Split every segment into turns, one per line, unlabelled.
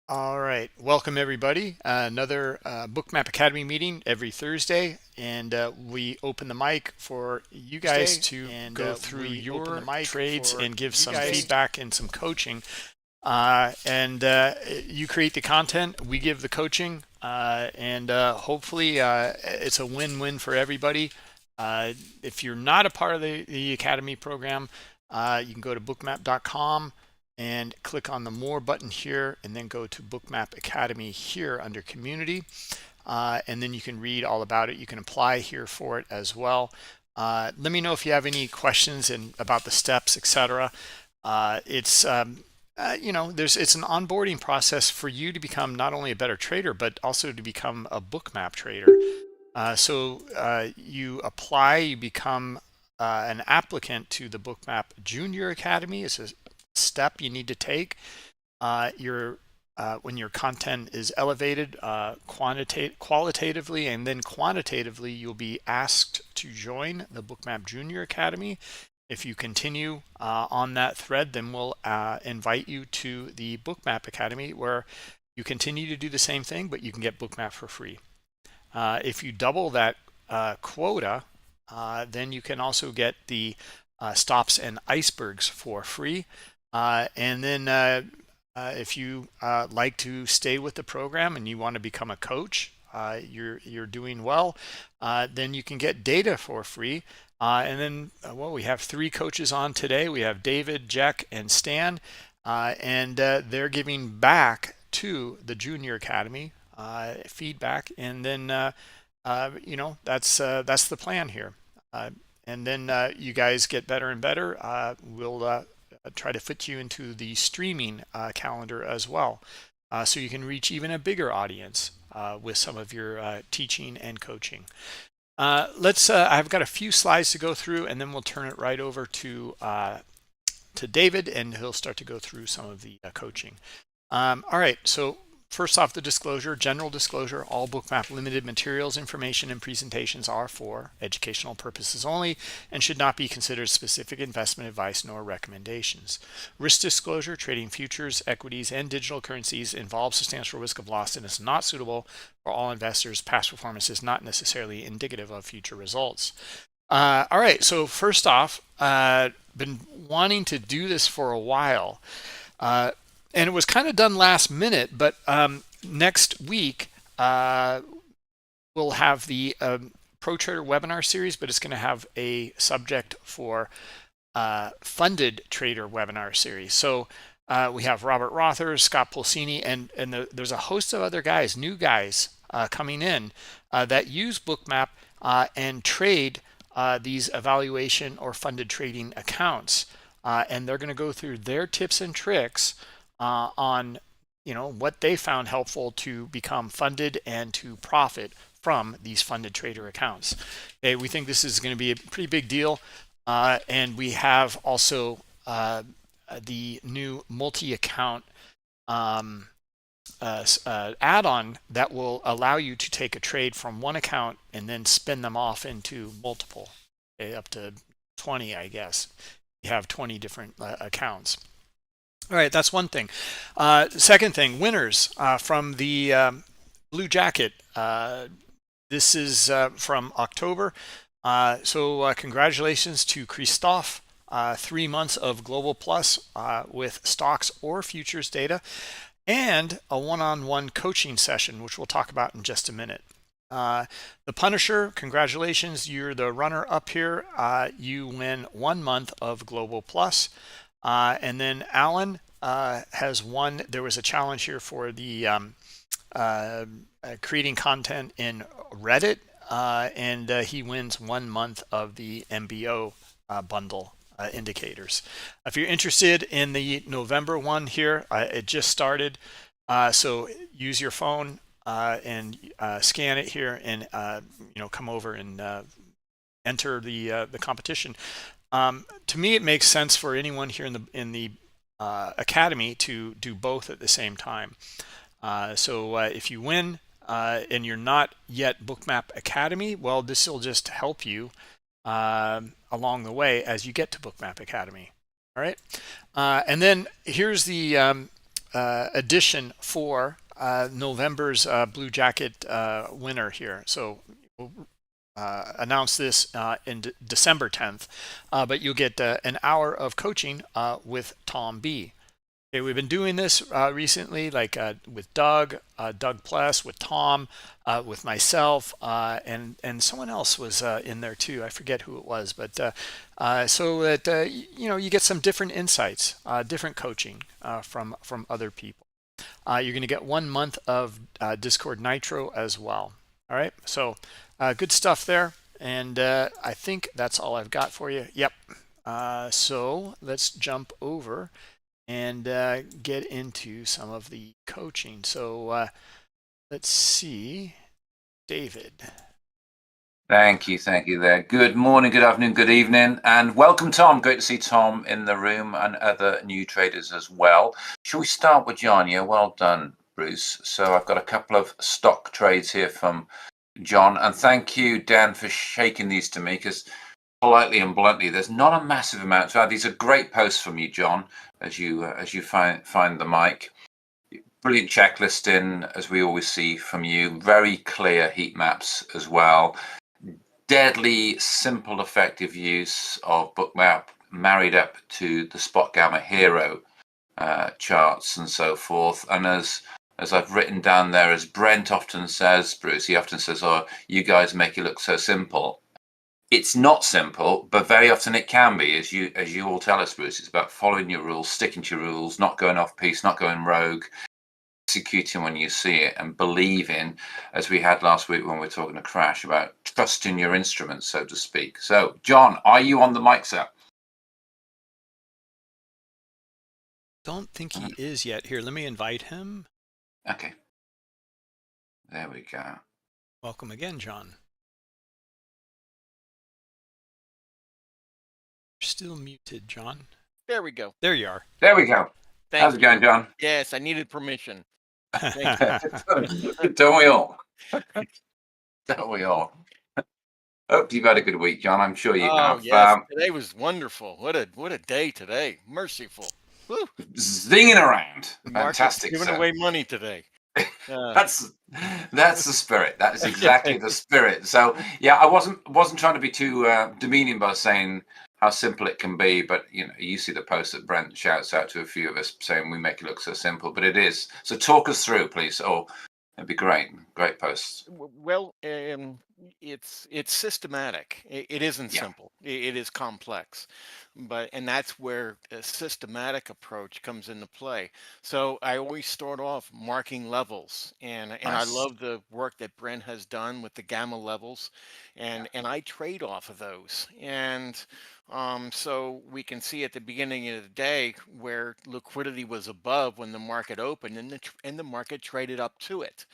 All right, welcome everybody. Another Bookmap Academy meeting every Thursday, and we open the mic for you guys to go through your trades and give some feedback and some coaching. And you create the content, we give the coaching, and hopefully it's a win-win for everybody. If you're not a part of the Academy program, you can go to bookmap.com and click on the More button here, and then go to Bookmap Academy here under Community. And then you can read all about it. You can apply here for it as well. Let me know if you have any questions about the steps, etc. It's it's an onboarding process for you to become not only a better trader, but also to become a bookmap trader. So you apply, you become an applicant to the Bookmap Junior Academy. It's a step you need to take. When your content is elevated qualitatively and then quantitatively, you'll be asked to join the Bookmap Junior Academy. If you continue on that thread, then we'll invite you to the Bookmap Academy, where you continue to do the same thing, but you can get Bookmap for free. If you double that quota, then you can also get the stops and icebergs for free. And then if you like to stay with the program and you want to become a coach, you're doing well, then you can get data for free. And then, well, we have 3 coaches on today. We have David, Jack, and Stan, and they're giving back to the Junior Academy feedback. And then, that's the plan here. And then you guys get better and better. We'll try to fit you into the streaming calendar as well, so you can reach even a bigger audience with some of your teaching and coaching. I've got a few slides to go through, and then we'll turn it right over to David, and he'll start to go through some of the coaching. All right, so first off, the disclosure, general disclosure: all Bookmap limited materials, information, and presentations are for educational purposes only and should not be considered specific investment advice nor recommendations. Risk disclosure: trading futures, equities, and digital currencies involves substantial risk of loss and is not suitable for all investors. Past performance is not necessarily indicative of future results. All right, so first off, been wanting to do this for a while. And it was kind of done last minute, but next week we'll have the Pro Trader webinar series, but it's going to have a subject for funded trader webinar series. So we have Robert Rothers, Scott Pulsini, and there's a host of other guys, new guys coming in that use Bookmap and trade these evaluation or funded trading accounts. And they're going to go through their tips and tricks on what they found helpful to become funded and to profit from these funded trader accounts. Okay, we think this is going to be a pretty big deal, and we have also the new multi-account add-on that will allow you to take a trade from one account and then spin them off into multiple, okay, up to 20, I guess. You have 20 different accounts. All right, that's one thing. Second thing, winners from the Blue Jacket. This is from October. So congratulations to Christophe. 3 months of Global Plus with stocks or futures data, and a one-on-one coaching session, which we'll talk about in just a minute. The Punisher, congratulations. You're the runner up here. You win 1 month of Global Plus. And then Alan has won. There was a challenge here for the creating content in Reddit, and he wins 1 month of the MBO bundle indicators. If you're interested in the November one here, it just started. So use your phone and scan it here, and come over and enter the competition. To me, it makes sense for anyone here in the academy to do both at the same time. So if you win and you're not yet Bookmap Academy, well, this will just help you along the way as you get to Bookmap Academy. All right, and then here's the edition for November's Blue Jacket winner here. So we'll announce this in December 10th, but you'll get an hour of coaching with Tom B. Okay, we've been doing this recently, like with Doug Pless, with Tom, with myself, and someone else was in there too. I forget who it was, but so that you get some different insights, different coaching from other people. You're going to get 1 month of Discord Nitro as well. All right, so good stuff there, and I think that's all I've got for you. Yep. So let's jump over and get into some of the coaching. So let's see, David.
Thank you there. Good morning, good afternoon, good evening, and welcome, Tom. Great to see Tom in the room and other new traders as well. Shall we start with John? Yeah, well done, Bruce. So I've got a couple of stock trades here from John, and thank you, Dan, for shaking these to me, because politely and bluntly, there's not a massive amount to add. These are great posts from you, John, as you find the mic. Brilliant checklisting, as we always see from you. Very clear heat maps as well. Deadly simple, effective use of Bookmap married up to the Spot Gamma Hero charts and so forth. And as I've written down there, as Brent often says, Bruce, he often says, "Oh, you guys make it look so simple." It's not simple, but very often it can be, as you all tell us, Bruce. It's about following your rules, sticking to your rules, not going off piece, not going rogue, executing when you see it, and believing, as we had last week when we were talking to Crash, about trusting your instruments, so to speak. So, John, are you on the mic, sir?
Don't think he is yet. Here, let me invite him.
Okay. There we go.
Welcome again, John. You're still muted, John.
There we go.
There you are.
There we go. How's it going, John?
Yes, I needed permission.
Don't we all? Don't we all? Hope you've had a good week, John. I'm sure you have.
Yes, today was wonderful. What a day today. Merciful. Woo.
Zinging around. Fantastic.
Giving away money today.
That's the spirit. That is exactly the spirit. So yeah, I wasn't trying to be too demeaning by saying how simple it can be, but you see the post that Brent shouts out to a few of us saying we make it look so simple, but it is. So talk us through, please. Oh, that'd be great. Great post.
Well, it's systematic. It isn't simple. It is complex, and that's where a systematic approach comes into play. So I always start off marking levels, and I
Nice.
love the work that Brent has done with the gamma levels, and I trade off of those. And so we can see at the beginning of the day where liquidity was above when the market opened, and the market traded up to it.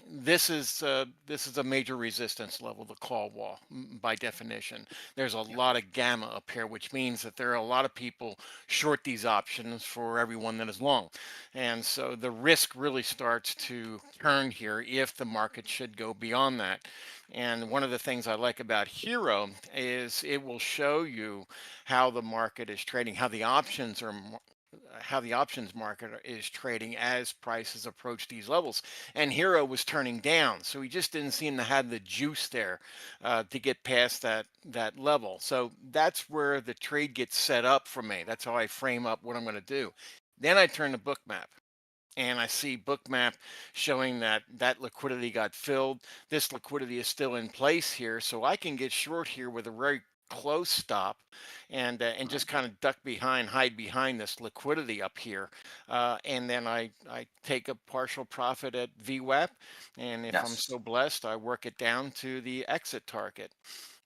This is a major resistance level, the call wall, by definition. There's a lot of gamma up here, which means that there are a lot of people short these options for everyone that is long, and so the risk really starts to turn here if the market should go beyond that. And one of the things I like about Hero is it will show you how the market is trading, how the options market is trading as prices approach these levels. And Hero was turning down, so he just didn't seem to have the juice there to get past that level. So that's where the trade gets set up for me. That's how I frame up what I'm going to do. Then I turn to Bookmap, and I see Bookmap showing that liquidity got filled. This liquidity is still in place here, so I can get short here with a very close stop, and just kind of hide behind this liquidity up here, and then I take a partial profit at VWAP, and if I'm so blessed, I work it down to the exit target.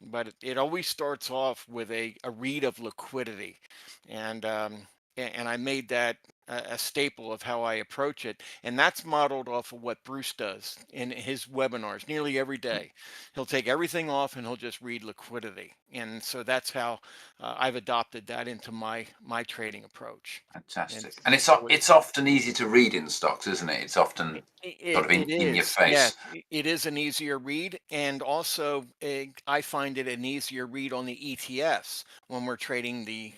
But it always starts off with a read of liquidity, and I made that a staple of how I approach it. And that's modeled off of what Bruce does in his webinars nearly every day. He'll take everything off and he'll just read liquidity. And so that's how I've adopted that into my trading approach.
Fantastic. And it's often easy to read in stocks, isn't it? It's often sort of in your face.
Yes, it is an easier read. And also, I find it an easier read on the ETFs when we're trading the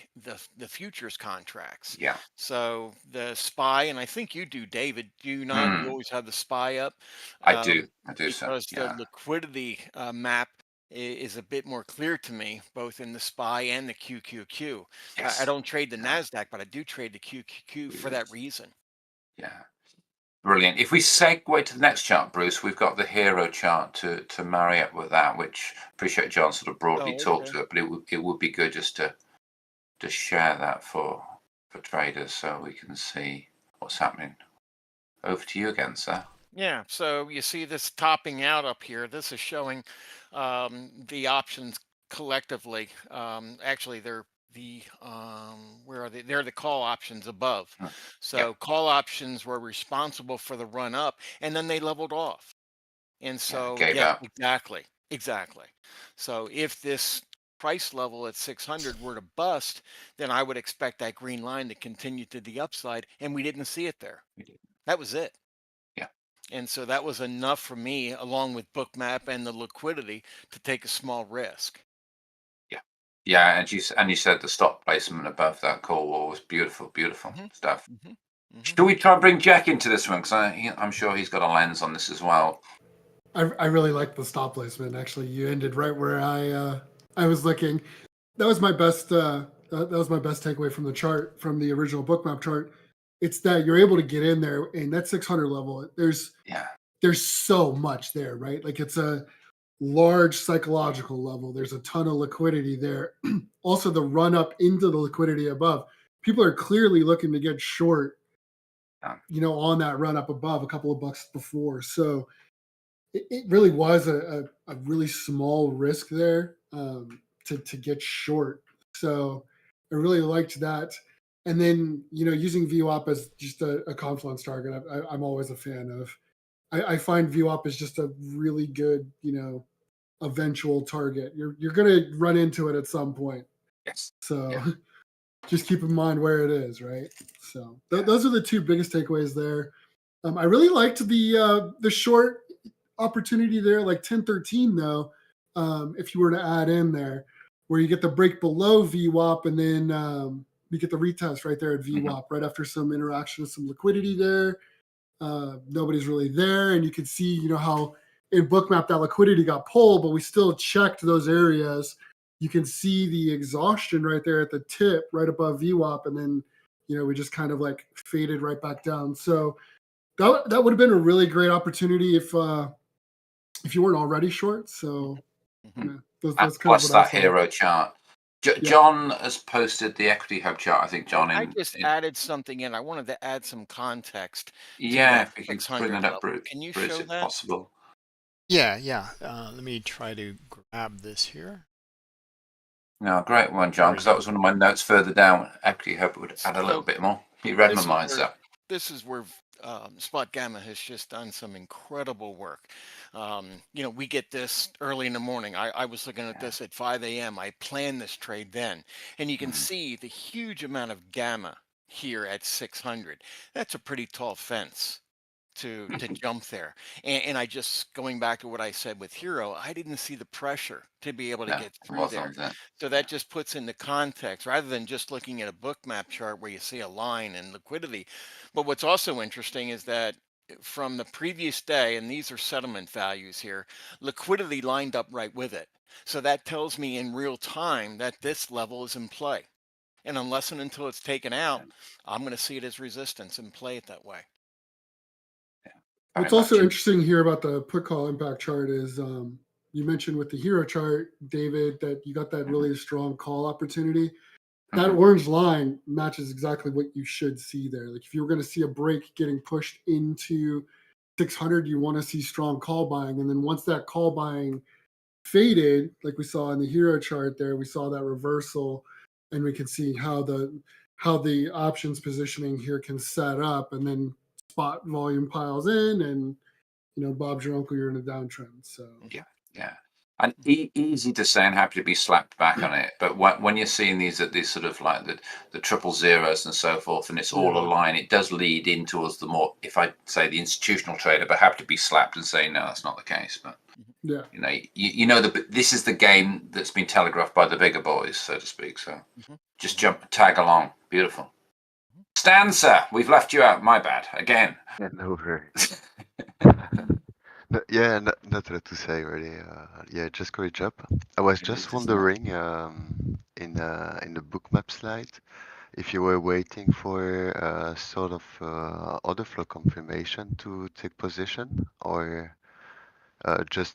futures contracts.
Yeah.
So the SPY, and I think you do, David. Do you not? You
Hmm.
always have the SPY up,
I do. I do, sir.
because the
Yeah.
liquidity map is a bit more clear to me, both in the SPY and the QQQ. I
Yes.
don't trade the
Yeah.
Nasdaq, but I do trade the QQQ for that reason.
Yeah. Brilliant. If we segue to the next chart, Bruce, we've got the hero chart to marry up with that, which I appreciate John sort of broadly
Oh,
talked
okay.
to it, but it would be good just to share that for traders so we can see what's happening. Over to you again, sir.
Yeah, so you see this topping out up here. This is showing the options collectively. Actually, they're the where are they? They're the call options above.
Hmm. Yeah.
So call options were responsible for the run up, and then they leveled off. And
Yeah.
so,
Gave
yeah,
up.
exactly, exactly. So if this price level at 600 were to bust, then I would expect that green line to continue to the upside, and we didn't see it there.
We did.
That was it.
Yeah.
And so that was enough for me, along with Bookmap and the liquidity, to take a small risk.
Yeah. Yeah. And you said the stop placement above that call wall was beautiful, beautiful
Hmm.
stuff.
Hmm. Hmm.
Should we try and bring Jack into this one? Because I'm sure he's got a lens on this as well.
I really like the stop placement. Actually, you ended right where I was looking. That was my best. That was my best takeaway from the chart, from the original Bookmap chart. It's that you're able to get in there, and that 600 level.
Yeah.
There's so much there, right? Like, it's a large psychological level. There's a ton of liquidity there. Also, the run up into the liquidity above. People are clearly looking to get short,
Yeah.
on that run up above a couple of bucks before. So it really was a really small risk there, to get short. So I really liked that. And then, using VWAP as just a confluence target, I'm always a fan of. I find VWAP is just a really good, eventual target. You're going to run into it at some point.
Yes.
So
Yeah.
just keep in mind where it is, right? So
Yeah.
those are the two biggest takeaways there. I really liked the short opportunity there, like 1013 though. If you were to add in there, where you get the break below VWAP, and then you get the retest right there at VWAP, right after some interaction with some liquidity there. Nobody's really there, and you can see, how in Bookmap that liquidity got pulled, but we still checked those areas. You can see the exhaustion right there at the tip, right above VWAP, and then we just kind of like faded right back down. So that would have been a really great opportunity if you weren't already short. So
Hmm.
that's kind of
Plus
what I
that
saw.
hero chart.
Yeah.
John has posted the equity hub chart. I think John
I just added something in. I wanted to add some context to
yeah,
that
if we could bring
600
that up,
level. Can you
Bruce,
show
if
that?
possible.
Yeah. Let me try to grab this here.
No, great one,
There
John,
we
because that
go.
was one of my notes further down. Equity hub would add a little
So
bit more. You read my
this is
mind,
where
sir.
Spot Gamma has just done some incredible work. We get this early in the morning. I was looking at
Yeah.
this at 5 a.m. I planned this trade then, and you can
Mhm.
see the huge amount of gamma here at 600. That's a pretty tall fence to jump there. And I just, going back to what I said with Hero, I didn't see the pressure to be able to
No, it
get through
was
there.
on there.
So
Yeah.
that just puts into context, rather than just looking at a book map chart where you see a line and liquidity. But what's also interesting is that from the previous day, and these are settlement values here, liquidity lined up right with it. So that tells me in real time that this level is in play. And unless and until it's taken out,
Yeah.
I'm going to see it as resistance and play it that way.
Yeah. Very
What's also
much.
interesting here about the put call impact chart is, you mentioned with the hero chart, David, that you got that
Mhm.
really strong call opportunity. That
Mhm.
orange line matches exactly what you should see there. Like, if you were going to see a break getting pushed into 600, you want to see strong call buying. And then once that call buying faded, like we saw in the hero chart there, we saw that reversal, and we can see how the options positioning here can set up, and then spot volume piles in, and Bob's your uncle, you're in a downtrend. So
Yeah. Yeah. And easy to say and happy to be slapped back on it. But when you're seeing these at these sort of like the triple zeros and so forth, and it's all
yeah,
aligned, it does lead into us the more, if I say the institutional trader, but happy to be slapped and say, no, that's not the case. But
yeah.
this is the game that's been telegraphed by the bigger boys, so to speak. So
Mhm,
just
mhm.
tag along. Beautiful. Stan, sir, we've left you out. My bad again.
Yeah, no worries. Nothing to say really. Yeah, just great job. I was just wondering, in the bookmap slide, if you were waiting for sort of order flow confirmation to take position, or just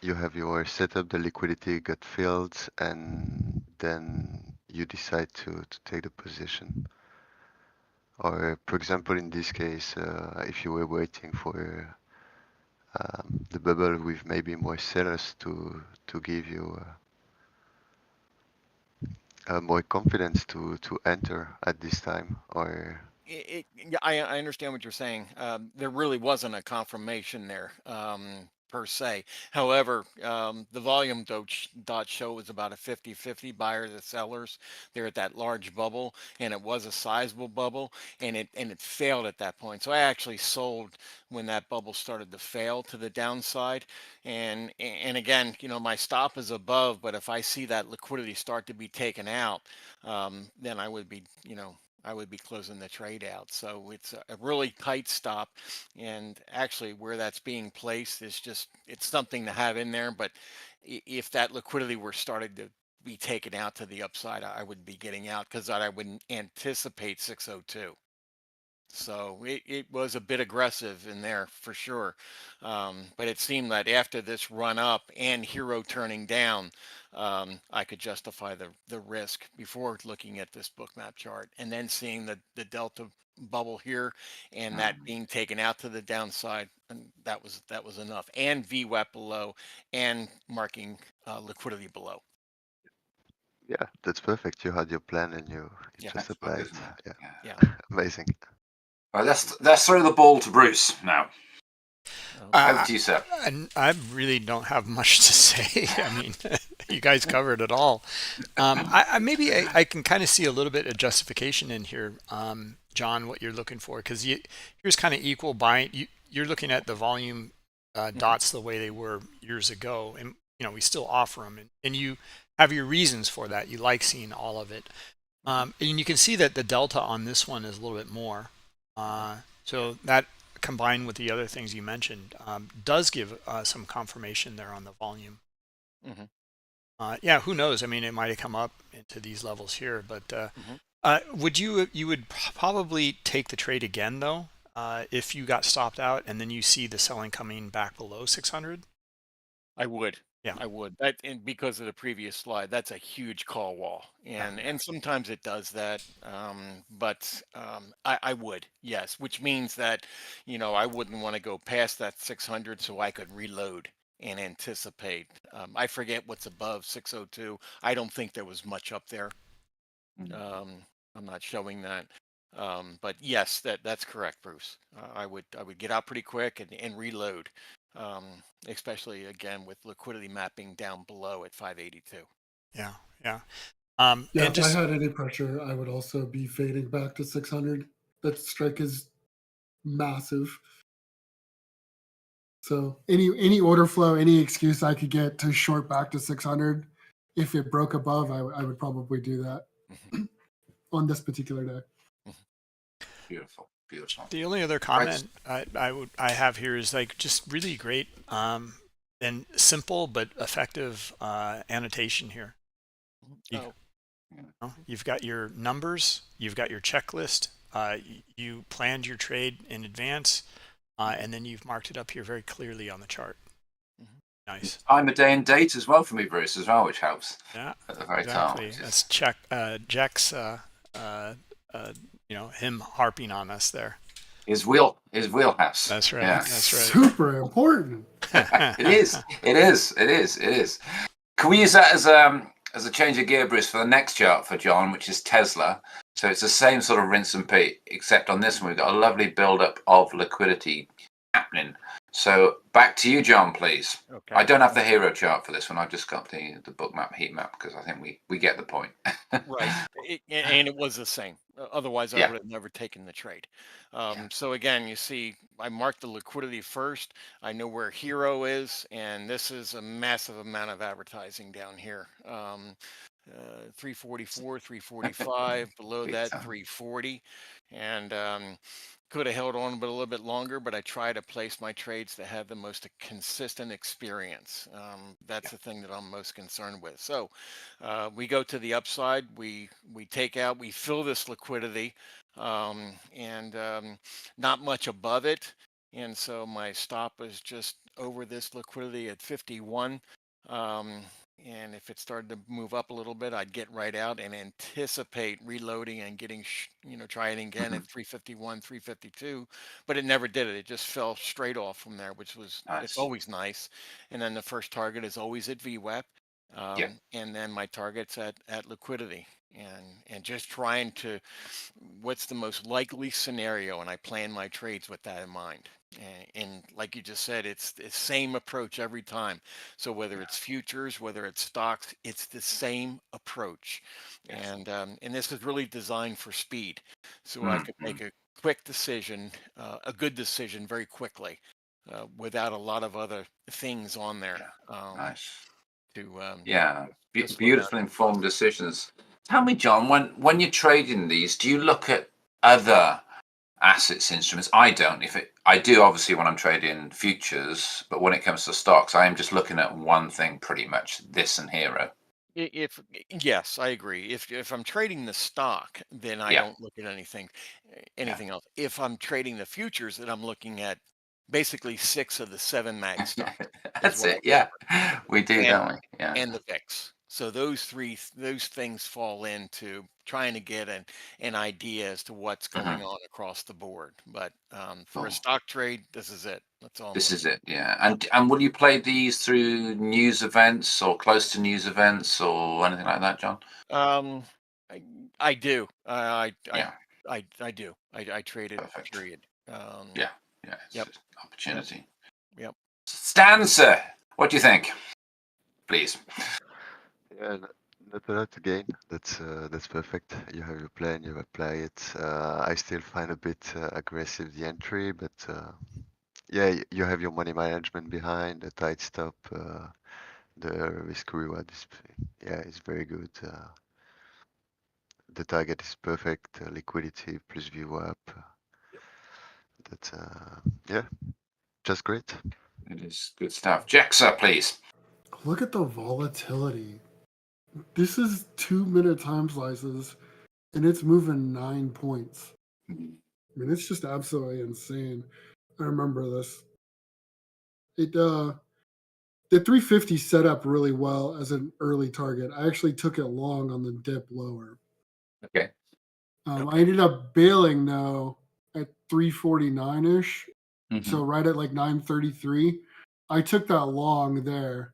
you have your setup, the liquidity got filled, and then you decide to take the position. Or, for example, in this case, if you were waiting for the bubble with maybe more sellers to give you more confidence to enter at this time, or
Yeah, I understand what you're saying. There really wasn't a confirmation there, per se. However, the volume dot show was about a 50-50 buyers and sellers. They're at that large bubble, and it was a sizable bubble, and it failed at that point. So I actually sold when that bubble started to fail to the downside. And again, my stop is above, but if I see that liquidity start to be taken out, then I would be closing the trade out. So it's a really tight stop. And actually where that's being placed is it's something to have in there. But if that liquidity were started to be taken out to the upside, I would be getting out because I wouldn't anticipate 602. So it was a bit aggressive in there for sure. But it seemed that after this run up and Hero turning down, I could justify the risk before looking at this bookmap chart and then seeing the Delta bubble here and that being taken out to the downside. And that was enough. And VWAP below and marking liquidity below.
yeah, that's perfect. You had your plan and you
Yeah.
just
That's good,
applied.
isn't it?
Yeah,
Yeah.
amazing.
Right, let's throw the ball to Bruce now. Over to you, sir.
And I really don't have much to say. I mean, you guys covered it all. I can kind of see a little bit of justification in here, John, what you're looking for, because here's kind of equal buying. You're looking at the volume dots the way they were years ago, and we still offer them, and you have your reasons for that. You like seeing all of it, and you can see that the delta on this one is a little bit more. So that combined with the other things you mentioned does give some confirmation there on the volume. Yeah, who knows? I mean, it might have come up into these levels here, but you would probably take the trade again though if you got stopped out and then you see the selling coming back below 600?
I would.
Yeah.
I would. And because of the previous slide, that's a huge call wall, and sometimes it does that. But I would, yes, which means that I wouldn't want to go past that 600 so I could reload and anticipate. I forget what's above 602. I don't think there was much up there. I'm not showing that. But yes, that's correct, Bruce. I would get out pretty quick and reload, especially again with liquidity mapping down below at 582.
Yeah, yeah.
Yeah,
and
if
just
I had any pressure, I would also be fading back to 600. That strike is massive. So any order flow, any excuse I could get to short back to 600, if it broke above, I would probably do that on this particular day.
Beautiful, beautiful.
the only other comment I have here is like just really great and simple but effective annotation here. You've got your numbers, you've got your checklist, you planned your trade in advance, and then you've marked it up here very clearly on the chart. Nice.
Time of day and date as well for me, Bruce, as well, which helps.
Yeah,
At the very
exactly.
top.
That's Jack's him harping on us there.
His wheelhouse.
That's right.
Yeah.
That's right.
Super important.
It is. Can we use that as a change of gear, Bruce, for the next chart for John, which is Tesla? So it's the same sort of rinse and repeat, except on this one we've got a lovely build-up of liquidity happening. So back to you, John, please.
Okay.
I don't have the hero chart for this one. I've just got the bookmap heat map because I think we get the point.
Right. And it was the same. Otherwise, I would have never taken the trade. So again, you see, I marked the liquidity first. I know where Hero is, and this is a massive amount of advertising down here. 344, 345. Below
Big
that,
time.
340, and could have held on a little bit longer, but I try to place my trades to have the most consistent experience. That's
Yeah.
the thing that I'm most concerned with. So we go to the upside. We take out. We fill this liquidity, and not much above it. And so my stop is just over this liquidity at 51. Um, and if it started to move up a little bit, I'd get right out and anticipate reloading and getting, trying again
Mhm.
at 351, 352. But it never did it. It just fell straight off from there, which was, it's
Nice.
always nice. And then the first target is always at VWAP.
Yeah.
And then my target's at liquidity, and just trying to, what's the most likely scenario, and I plan my trades with that in mind. And like you just said, it's the same approach every time. So whether
Yeah.
it's futures, whether it's stocks, it's the same approach.
Yes.
And this is really designed for speed, so I could
Mm-hmm.
make a quick decision, a good decision very quickly, without a lot of other things on there,
Yeah. Nice.
to
Yeah.
slow down.
Beautiful informed decisions. Tell me, John, when you're trading these, do you look at other assets instruments? I don't. I do, obviously, when I'm trading futures, but when it comes to stocks, I am just looking at one thing pretty much, this and Hero.
If yes, I agree. If I'm trading the stock, then I
Yeah.
don't look at
Yeah.
anything else. If I'm trading the futures, then I'm looking at basically 6 of the 7 mag stocks is
That's
what I
it. Yeah.
cover.
We do,
And
don't we? Yeah.
and the VIX. So those things fall into trying to get an idea as to what's
Mhm.
going on across the board. But for a
Cool.
stock trade, this is it. That's all I'm
This is
looking
it. Yeah. And will you play these through news events or close to news events or anything like that, John?
at. I, I do.
Yeah.
I do. I traded,
Perfect.
period.
Yeah. Yeah. It's
Yep,
an
yep,
opportunity.
yep.
Stanza. What do you think? Please.
Yeah, not a lot to gain. That's perfect. You have your plan, you apply it. I still find a bit aggressive the entry, but yeah, you have your money management behind, a tight stop. The risk reward is yeah, is very good. The target is perfect. Liquidity plus view up. That's yeah, just great.
It is good stuff. Jexa, please.
Look at the volatility. This is 2 minute time slices, and it's moving 9 points. I mean, it's just absolutely insane. I remember this. It the 350 set up really well as an early target. I actually took it long on the dip lower.
Okay.
I ended up bailing though at 349 ish,
Mm-hmm.
so right at like 933. I took that long there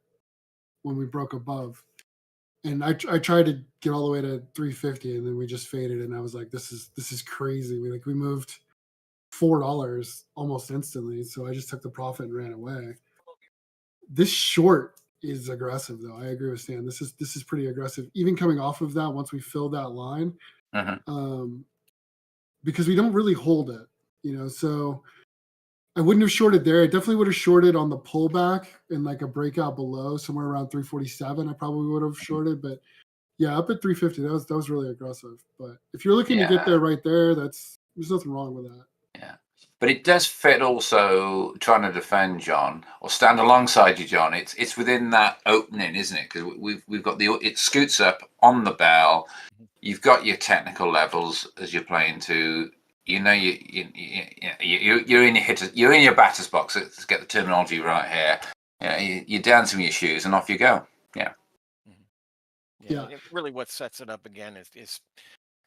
when we broke above, and I tried to get all the way to 350, and then we just faded, and I was like, this is crazy. We moved $4 almost instantly, so I just took the profit and ran away. This short is aggressive though. I agree with Stan. This is pretty aggressive, even coming off of that once we filled that line,
Mm-hmm.
because we don't really hold it, So I wouldn't have shorted there. I definitely would have shorted on the pullback in like a breakout below, somewhere around 347. I probably would have shorted, but yeah, up at 350, that was really aggressive. But if you're looking to get
Yeah.
there right there, there's nothing wrong with that.
Yeah. But it does fit also trying to defend John or stand alongside you, John. It's within that opening, isn't it? Because we've got it scoots up on the bell. You've got your technical levels as you're playing to. You know you're in your batter's box. Let's get the terminology right here. Yeah, you're dancing with your shoes and off you go. Yeah.
Yeah,
Yeah.
and really what sets it up again is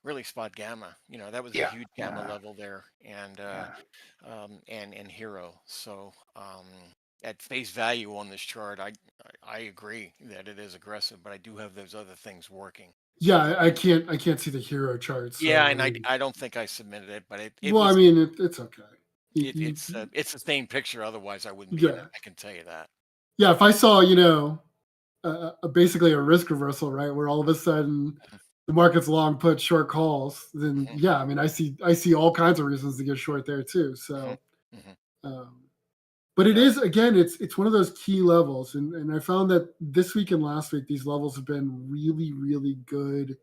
really spot gamma. That was a
Yeah.
huge gamma
Yeah.
level there,
Yeah.
and hero. So at face value on this chart, I agree that it is aggressive, but I do have those other things working.
Yeah, I can't see the hero chart.
Yeah,
So I
and I
mean,
I don't think I submitted it, but it
well, I
was
mean, it's okay.
it's the same picture. Otherwise, I wouldn't be in it.
Yeah,
I can tell you that.
yeah. If I saw, basically a risk reversal, right, where all of a sudden the market's long put short calls, then
Mhm,
yeah, I mean, I see all kinds of reasons to get short there too.
mhm,
So,
mhm.
um, But it is, again, it's one of those key levels, and I found that this week and last week these levels have been really, really good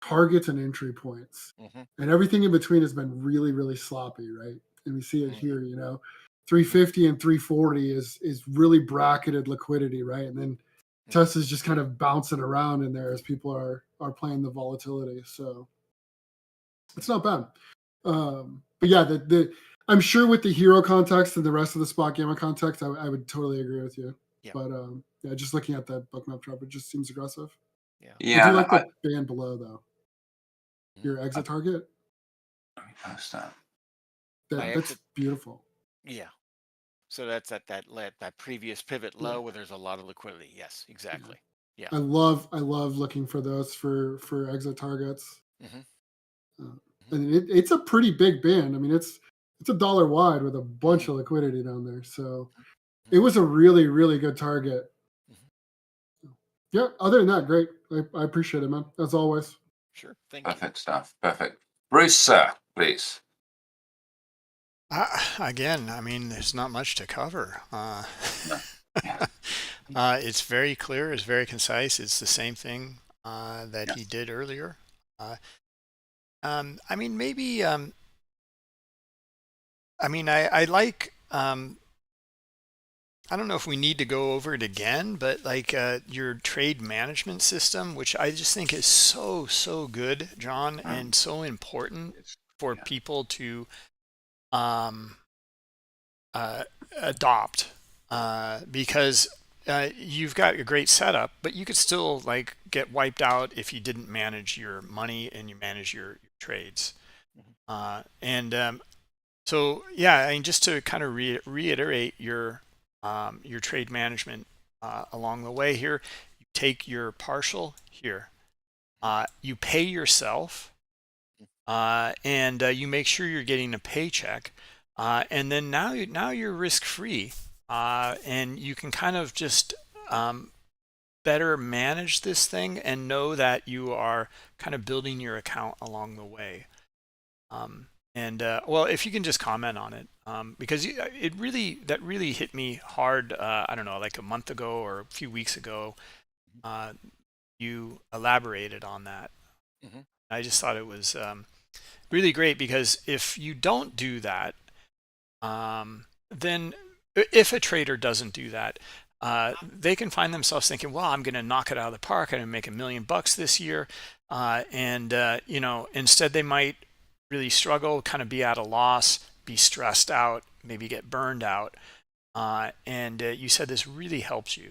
targets and entry points, and everything in between has been really, really sloppy, right? And we see it here, 350 and 340 is really bracketed liquidity, right? And then Tesla's just kind of bouncing around in there as people are playing the volatility, so it's not bad. But yeah, I'm sure with the hero context and the rest of the spot gamma context, I would totally agree with you.
Yeah.
But yeah, just looking at that bookmap chart, it just seems aggressive.
Yeah.
I do like the band below though. Your exit target.
Let me post that.
That's beautiful.
Yeah. So that's at that previous pivot low where there's a lot of liquidity. Yes, exactly. Yeah.
I love looking for those for exit targets. And it's a pretty big band. I mean, it's $1 wide with a bunch of liquidity down there. So it was a really, really good target. Yeah. Other than that, great. I appreciate it, man. As always.
Sure. Thank you.
Perfect stuff. Perfect. Bruce, sir, please.
Again, I mean, there's not much to cover. It's very clear. It's very concise. It's the same thing that he did earlier. I mean, maybe. I mean, I like. I don't know if we need to go over it again, but like your trade management system, which I just think is so good, John, and so important for people to adopt, because you've got a great setup, but you could still like get wiped out if you didn't manage your money and you manage your trades. So yeah, I mean, just to kind of reiterate your trade management along the way here, you take your partial here, you pay yourself, and you make sure you're getting a paycheck, and then now you're risk free, and you can kind of just better manage this thing and know that you are kind of building your account along the way. Well, if you can just comment on it, because that really hit me hard. I don't know, like a month ago or a few weeks ago, you elaborated on that. I just thought it was really great, because if you don't do that, then if a trader doesn't do that, they can find themselves thinking, well, I'm going to knock it out of the park. I'm going to make $1 million this year. Instead they might really struggle, kind of be at a loss, be stressed out, maybe get burned out. You said this really helps you.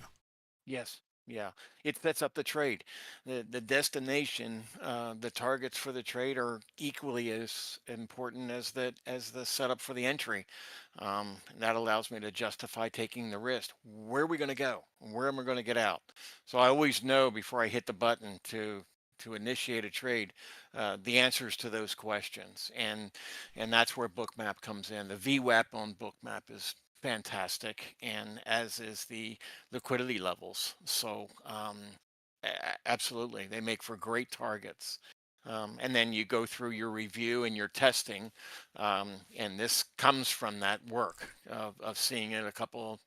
Yes. Yeah. It sets up the trade. The destination, the targets for the trade are equally as important as the setup for the entry. That allows me to justify taking the risk. Where are we going to go? Where am I going to get out? So I always know before I hit the button to initiate a trade, the answers to those questions, and that's where Bookmap comes in. The VWAP on Bookmap is fantastic, and as is the liquidity levels. So absolutely, they make for great targets. And then you go through your review and your testing, and this comes from that work of seeing it a couple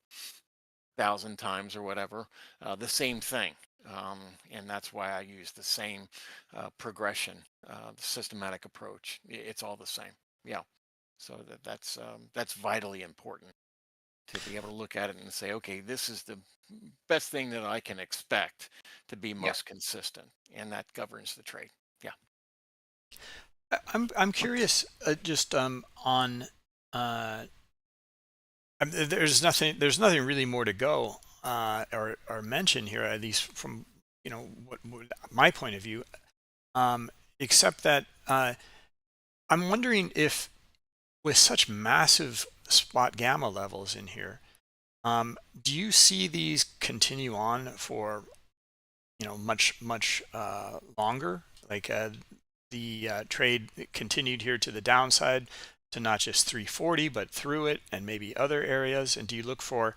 thousand times or whatever, the same thing. And that's why I use the same progression, the systematic approach. It's all the same. Yeah. So that's vitally important, to be able to look at it and say, okay, this is the best thing that I can expect to be most consistent, and that governs the trade. Yeah.
I'm curious, just on there's nothing really more to go or mention here, at least from what my point of view, except that I'm wondering if, with such massive spot gamma levels in here, do you see these continue on for much longer? Like the trade continued here to the downside, to not just 340 but through it and maybe other areas? And do you look for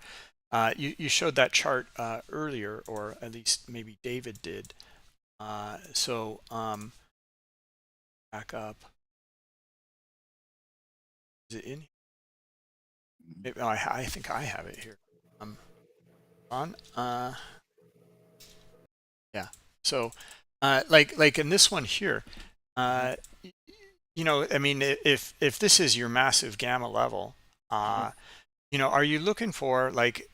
you showed that chart earlier, or at least maybe David did, back up. Is it in here? I think I have it here. On. Yeah. So, like in this one here, uh, I mean, if this is your massive gamma level, are you looking for like,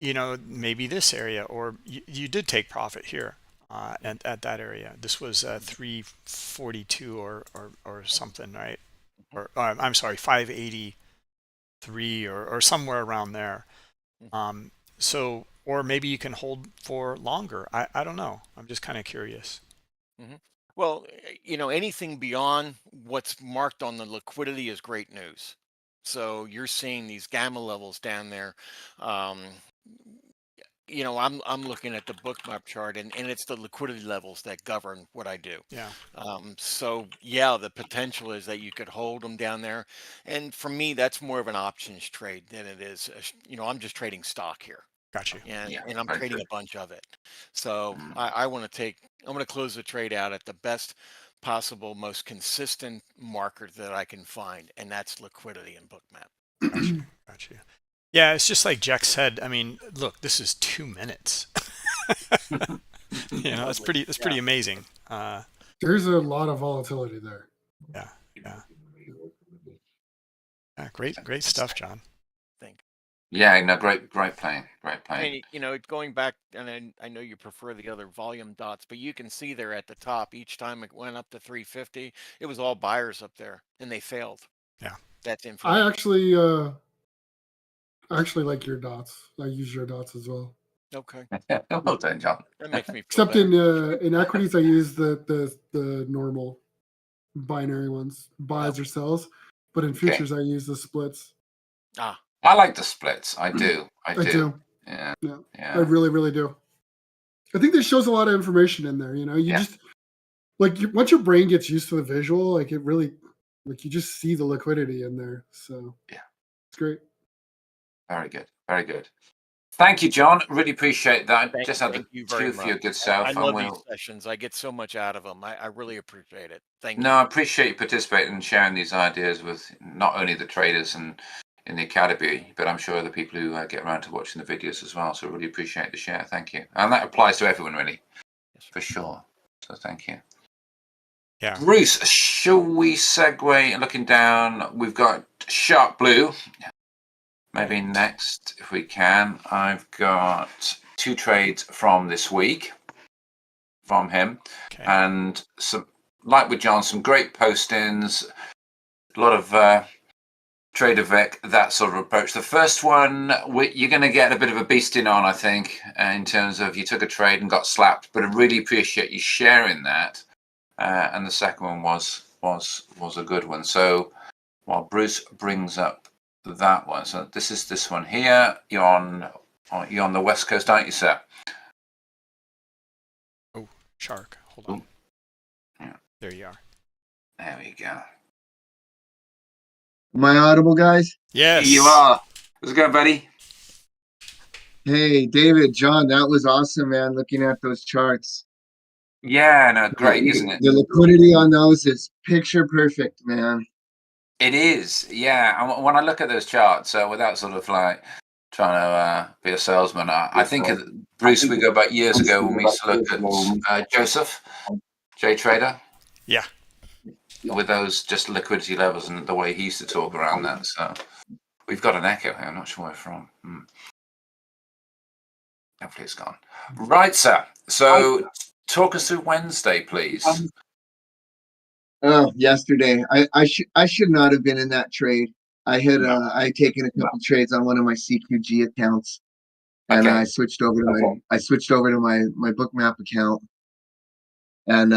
maybe this area, or you did take profit here at that area. This was 342 or something, right? Or I'm sorry, 583 or somewhere around there. So, or maybe you can hold for longer. I don't know. I'm just kind of curious.
Well, anything beyond what's marked on the liquidity is great news. So you're seeing these gamma levels down there. Um, I'm looking at the bookmap chart, and it's the liquidity levels that govern what I do.
Yeah.
So yeah, the potential is that you could hold them down there, and for me, that's more of an options trade than it is. I'm just trading stock here,
Got you.
and I'm
Very
trading
good.
a bunch of it. So
Mm.
I want to take. I'm going to close the trade out at the best possible, most consistent marker that I can find, and that's liquidity in bookmap.
Got you. Got you. Yeah, it's just like Jack said. I mean, look, this is 2 minutes. It's
Lovely.
pretty amazing.
There's a lot of volatility there.
Yeah, yeah, yeah. Great stuff, John.
Think.
Yeah, no, great playing. Great playing.
And going back, and I know you prefer the other volume dots, but you can see there at the top, each time it went up to 350, it was all buyers up there, and they failed.
Yeah.
That's
I
information.
actually like your dots. I use your dots as well.
Okay,
Well done, John.
that makes me feel
Except
better.
in equities, I use the normal binary ones, buys
Okay.
or sells. But in futures, I use the splits.
Ah,
I like the splits. I do. I
I
do.
do.
Yeah.
Yeah, I
Yeah.
really, really do. I think this shows a lot of information in there. You
Yeah.
just once your brain gets used to the visual, like it really, like you just see the liquidity in there. So
Yeah.
it's great.
Very good. Very good. Thank you, John. Really appreciate that. Just had the
thank you very
truth for your
much.
good
I
self, and
love these
we'll.
sessions. I get so much out of them. I really appreciate it. Thank
No,
you.
I appreciate you participating and sharing these ideas with not only the traders and in the academy, but I'm sure other people who get around to watching the videos as well. So really appreciate the share. Thank you, and that applies to everyone really,
Yes, sir.
for sure. So thank you.
Yeah.
Bruce, shall we segue? Looking down, we've got Sharp Blue. Maybe next, if we can. I've got 2 trades from this week from him,
Okay.
and some, like with John, some great postings, a lot of Trader Vic, that sort of approach. The first one, you're going to get a bit of a beasting on, I think, in terms of you took a trade and got slapped, but I really appreciate you sharing that. And the second one was a good one. So while Bruce brings up that one, so this is this one here. You're on the West Coast, aren't you, sir?
Oh, shark. Hold on.
Yeah.
There you are.
There we go.
Am I audible, guys?
Yes.
You are. How's it going, buddy?
Hey, David, John, that was awesome, man, looking at those charts.
Yeah, no, great, isn't it?
The liquidity on those is picture perfect, man.
It is, yeah. And when I look at those charts, without sort of like trying to be a salesman, I think of Bruce. We go back years ago when we used to look at Joseph, J Trader.
Yeah.
With those just liquidity levels and the way he used to talk around that. So we've got an echo here. I'm not sure where from. Hopefully it's gone. Right, sir. So talk us through Wednesday, please.
Oh, yesterday, I should not have been in that trade. I had taken a couple trades on one of my CQG accounts, and
Okay.
I switched over to my Bookmap account, and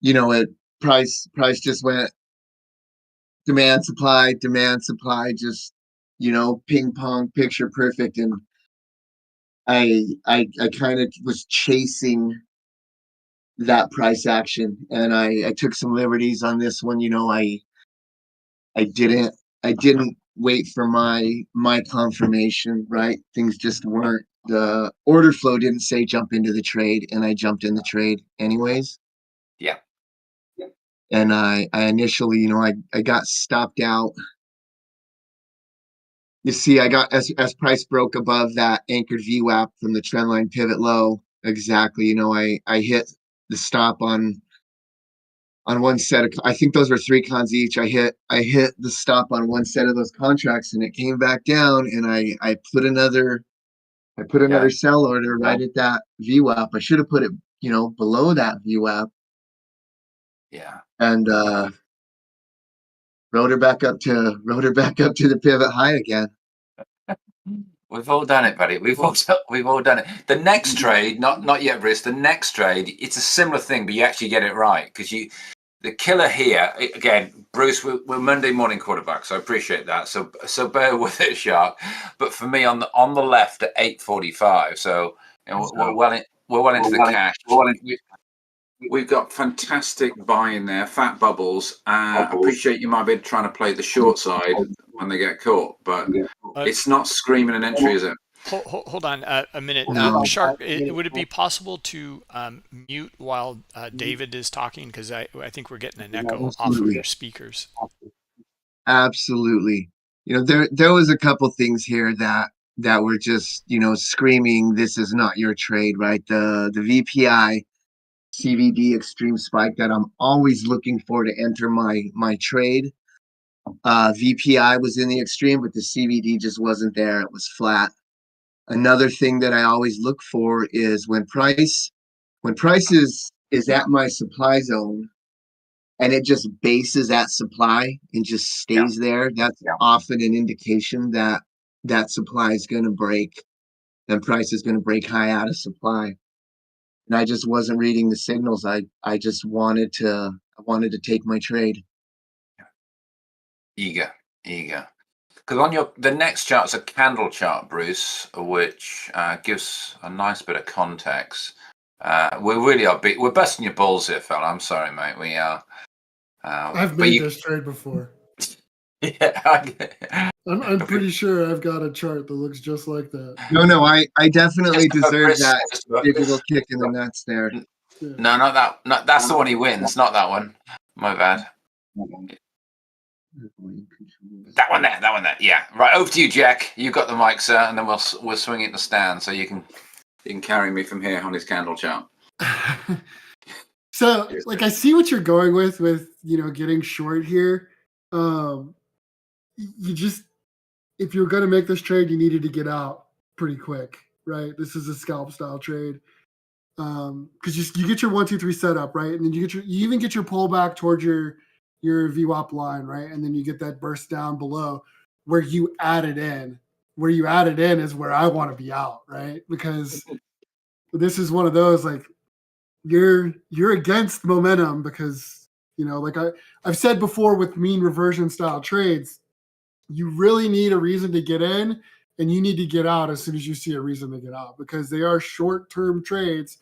it price just went demand supply, just ping pong, picture perfect, and I kind of was chasing that price action, and I took some liberties on this one. I didn't wait for my confirmation, right? Things just weren't, the order flow didn't say jump into the trade, and I jumped in the trade anyways.
Yeah.
And I initially, I got stopped out you see, I got as price broke above that anchored VWAP from the trend line pivot low. Exactly. You know, I hit the stop on one set of, I think those were 3 cons each. I hit the stop on one set of those contracts, and it came back down, and I put another sell order right at that VWAP. I should have put it, you know, below that VWAP.
Yeah.
And rode her back up to the pivot high again.
We've all done it, buddy. We've all done it. The next trade, not yet, Brice. The next trade, it's a similar thing, but you actually get it right because the killer here again, Bruce. We're Monday morning quarterbacks, so I appreciate that. So bear with it, Shark. But for me, on the left at 8:45, so you know, we're well into the cash. We've got fantastic buy in there, fat bubbles. I appreciate you might be trying to play the short side when they get caught, but it's not screaming an entry, is it?
Hold on a minute.
No.
Shark, would it be possible to mute while David is talking? Because I think we're getting an echo off of your speakers.
Absolutely. You know, there was a couple things here that were just, you know, screaming, this is not your trade, right? The VPI CVD extreme spike that I'm always looking for to enter my trade. VPI was in the extreme, but the CVD just wasn't there. It was flat. Another thing that I always look for is when price is at my supply zone and it just bases at supply and just stays there, that's often an indication that supply is going to break and price is going to break high out of supply. And I just wasn't reading the signals. I just wanted to take my trade.
Eager. Because on the next chart's a candle chart, Bruce, which gives a nice bit of context. We really are we're busting your balls here, fella. I'm sorry, mate. We are.
I've made this trade before.
Yeah,
I'm pretty sure I've got a chart that looks just like that.
No, I definitely deserve that digital kick in the nuts there.
Yeah.
No, not that. No, that's the one he wins, not that one. My bad. That one there. Yeah. Right, over to you, Jack. You got the mic, sir, and then we'll swing it to Stan, so you can carry me from here on his candle chart.
So, like, I see what you're going with you know, getting short here. You just, if you're going to make this trade, you needed to get out pretty quick, right? This is a scalp style trade. Because you get your 1, 2, 3 setup, right? And then you even get your pullback towards your VWAP line, right? And then you get that burst down below where you add it in. Where you add it in is where I want to be out, right? Because this is one of those, like, you're against momentum because, you know, like I've said before with mean reversion style trades, you really need a reason to get in and you need to get out as soon as you see a reason to get out, because they are short-term trades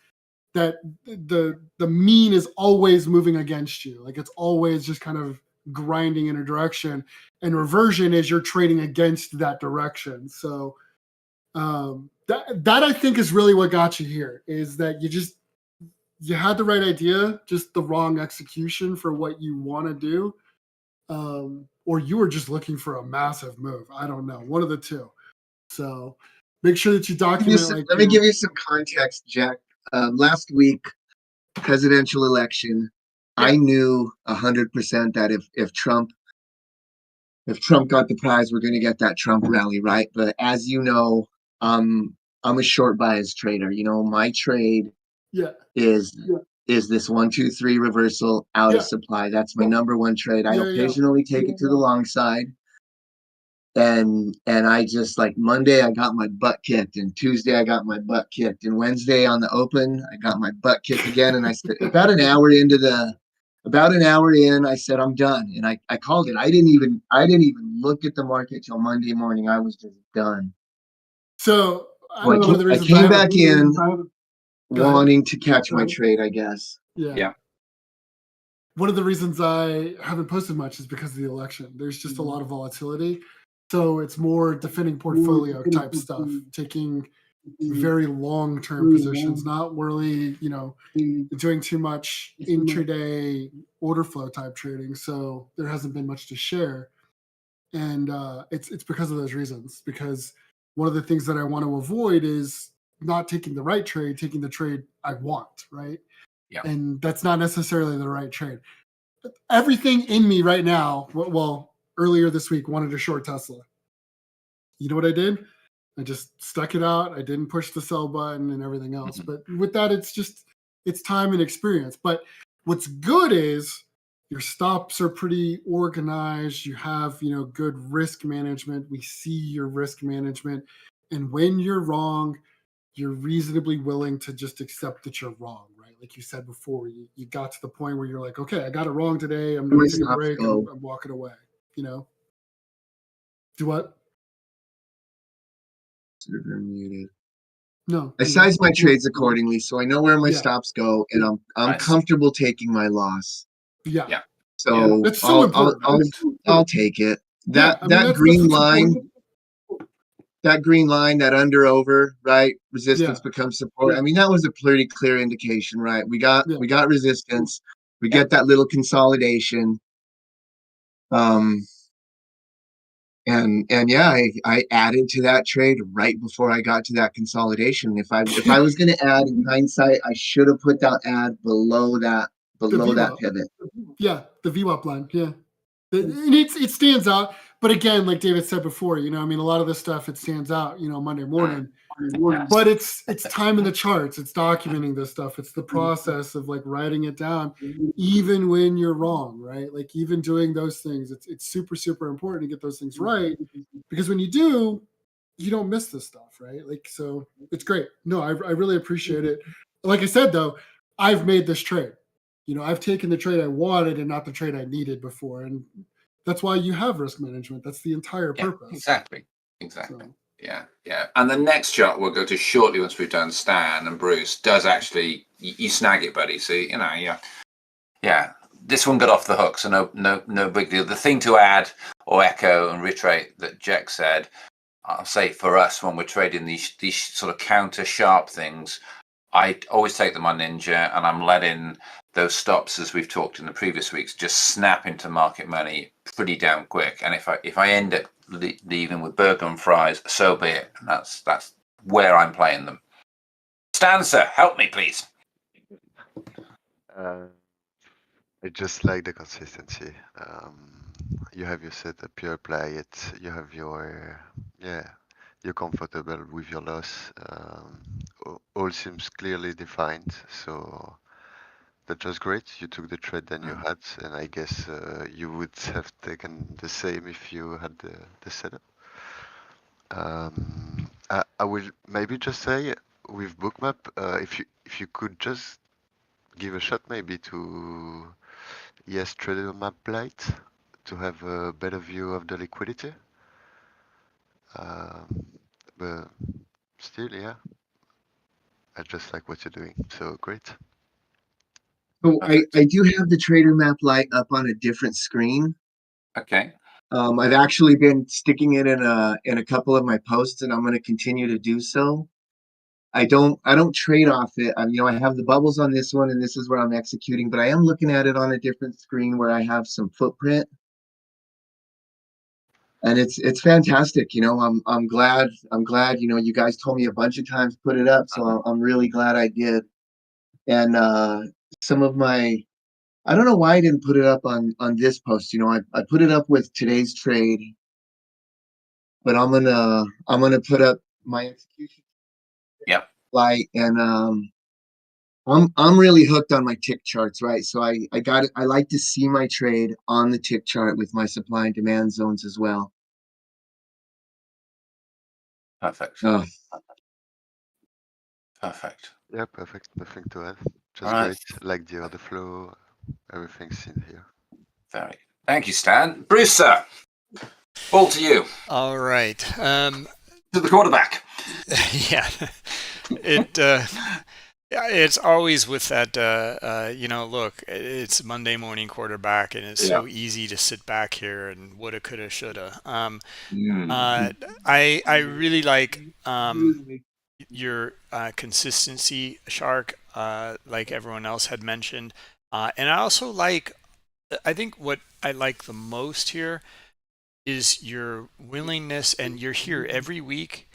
that the mean is always moving against you. Like, it's always just kind of grinding in a direction, and reversion is you're trading against that direction. So that I think is really what got you here, is that you had the right idea, just the wrong execution for what you want to do. Or you were just looking for a massive move. I don't know, one of the two. So make sure that you document.
Let me give you some context, Jack. Last week, presidential election, I knew 100% that if Trump got the prize, we're going to get that Trump rally, right? But as you know, I'm a short bias trader. You know, my trade is this 1, 2, 3 reversal out of supply. That's my number one trade. I occasionally take it to the long side. And I just, like, Monday I got my butt kicked, and Tuesday I got my butt kicked, and Wednesday on the open I got my butt kicked again. And I said, about an hour in, I said, I'm done. And I called it. I didn't even look at the market till Monday morning. I was just done.
So
I came back in wanting to catch my trade, I guess.
Yeah. One of the reasons I haven't posted much is because of the election. There's just a lot of volatility. So it's more defending portfolio type stuff, taking very long-term positions, not really, you know, doing too much intraday order flow type trading. So there hasn't been much to share. And it's because of those reasons. Because one of the things that I want to avoid is not taking the right trade, taking the trade I want, right?
Yeah.
And that's not necessarily the right trade. Everything in me right now, well, earlier this week, wanted to short Tesla. You know what I did? I just stuck it out. I didn't push the sell button and everything else.
Mhm.
But with that, it's time and experience. But what's good is your stops are pretty organized. You have, good risk management. We see your risk management. And when you're wrong, you're reasonably willing to just accept that you're wrong, right? Like you said before, you got to the point where you're like, okay, I got it wrong today. I'm going to take a break. I'm walking away, Do what?
Muted.
No.
I size my trades accordingly, so I know where my stops go, and I'm
Nice.
comfortable taking my loss.
Yeah.
Yeah.
So
That's so important.
I'll take it.
Yeah, I mean,
That
that's
green
what's
line,
important.
that under over, right? Resistance becomes support. I mean, that was a pretty clear indication, right? We got resistance. We get that little consolidation. And yeah, I added to that trade right before I got to that consolidation. If I was going to add, in hindsight, I should have put that add below that pivot.
Yeah, the VWAP line. Yeah, and it stands out. But again, like David said before, a lot of this stuff, it stands out, Monday morning. But it's time in the charts. It's documenting this stuff. It's the process of like writing it down, even when you're wrong, right? Like even doing those things, it's super, super important to get those things right, because when you do, you don't miss this stuff, right? Like, so it's great. No, I really appreciate it. Like I said, though, I've made this trade. I've taken the trade I wanted and not the trade I needed before. And that's why you have risk management. That's the entire purpose.
Exactly.
So.
Yeah. And the next chart we'll go to shortly once we've done Stan and Bruce does actually, you snag it, buddy. So, yeah. This one got off the hook, so no big deal. The thing to add or echo and reiterate that Jack said, I'll say for us when we're trading these sort of counter sharp things, I always take them on Ninja, and I'm letting those stops, as we've talked in the previous weeks, just snap into market money pretty damn quick. And if I end up leaving with burger and fries, so be it. And that's where I'm playing them. Stanza, help me, please.
I just like the consistency. You have your setup, you apply it, you have you're comfortable with your loss. All seems clearly defined, so that was great. You took the trade that you had, and I guess you would have taken the same if you had the setup. I will maybe just say with Bookmap, if you could just give a shot maybe to Trader Map Lite to have a better view of the liquidity. But still, yeah, I just like what you're doing. So great.
So I do have the Trader Map Lite up on a different screen.
Okay.
I've actually been sticking it in a couple of my posts, and I'm going to continue to do so. I don't trade off it. I have the bubbles on this one, and this is where I'm executing, but I am looking at it on a different screen where I have some footprint. And it's fantastic. I'm glad, you guys told me a bunch of times put it up, so I'm really glad I did. And some of my, I don't know why I didn't put it up on this post. I put it up with today's trade, but I'm gonna put up my execution.
Yep.
Light, and I'm really hooked on my tick charts, right? So I like to see my trade on the tick chart with my supply and demand zones as well.
Perfect. Perfect.
Yeah, perfect. Nothing to add. Just
Right.
great. Like the other flow, everything's in here.
Very. Thank you, Stan. Bruce, sir. Ball to you.
All right.
To the quarterback.
Yeah. It's always with that, look, it's Monday morning quarterback, and it's so easy to sit back here and woulda, coulda, shoulda. I really like your consistency, Shark, like everyone else had mentioned. And I also I think what I like the most here is your willingness, and you're here every week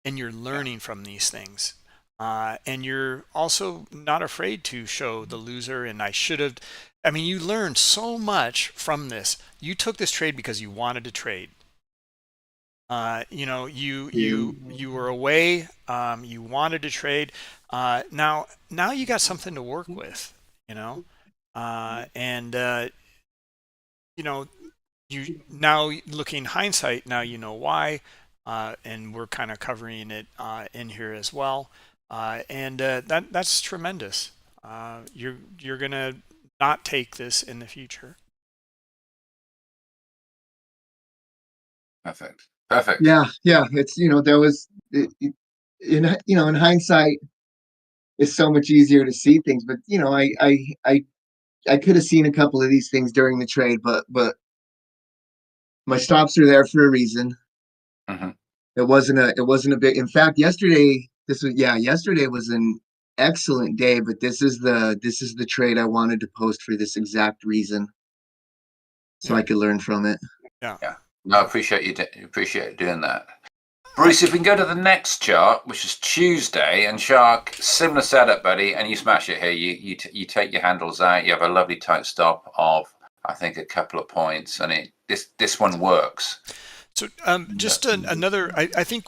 and you're learning from these things. And you're also not afraid to show the loser. And I should have, I mean, you learned so much from this. You took this trade because you wanted to trade. You were away. You wanted to trade. Now you got something to work with. And you now looking hindsight. Now you know why, and we're kind of covering it in here as well. And that's tremendous. You're gonna not take this in the future.
Perfect. Perfect.
Yeah. It's there was in hindsight, it's so much easier to see things. But I could have seen a couple of these things during the trade, but my stops are there for a reason.
Mhm.
It wasn't a big. In fact, yesterday was an excellent day, but this is the trade I wanted to post for this exact reason, so I could learn from it.
Yeah.
No, I appreciate you doing that. Bruce, if we can go to the next chart, which is Tuesday, and Shark, similar setup, buddy, and you smash it here. You take your handles out. You have a lovely tight stop of, I think, a couple of points, and this one works.
So just another, I think.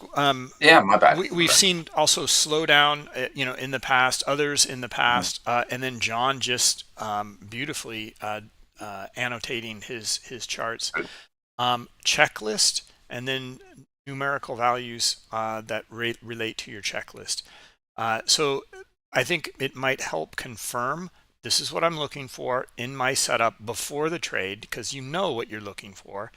Yeah, my bad.
We've seen also slowdown, in the past, others in the past, and then John just beautifully annotating his charts, checklist, and then numerical values that relate to your checklist. So I think it might help confirm this is what I'm looking for in my setup before the trade, because you know what you're looking for.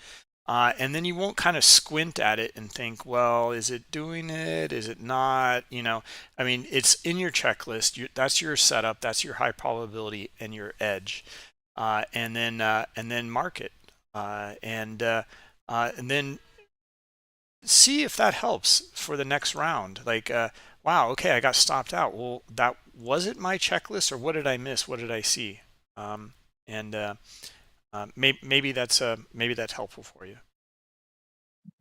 And then you won't kind of squint at it and think, well, is it doing it? Is it not? I mean, it's in your checklist. That's your setup. That's your high probability and your edge. And then mark it. And then see if that helps for the next round. Like, wow, okay, I got stopped out. Well, was it my checklist, or what did I miss? What did I see? Maybe that's helpful for you.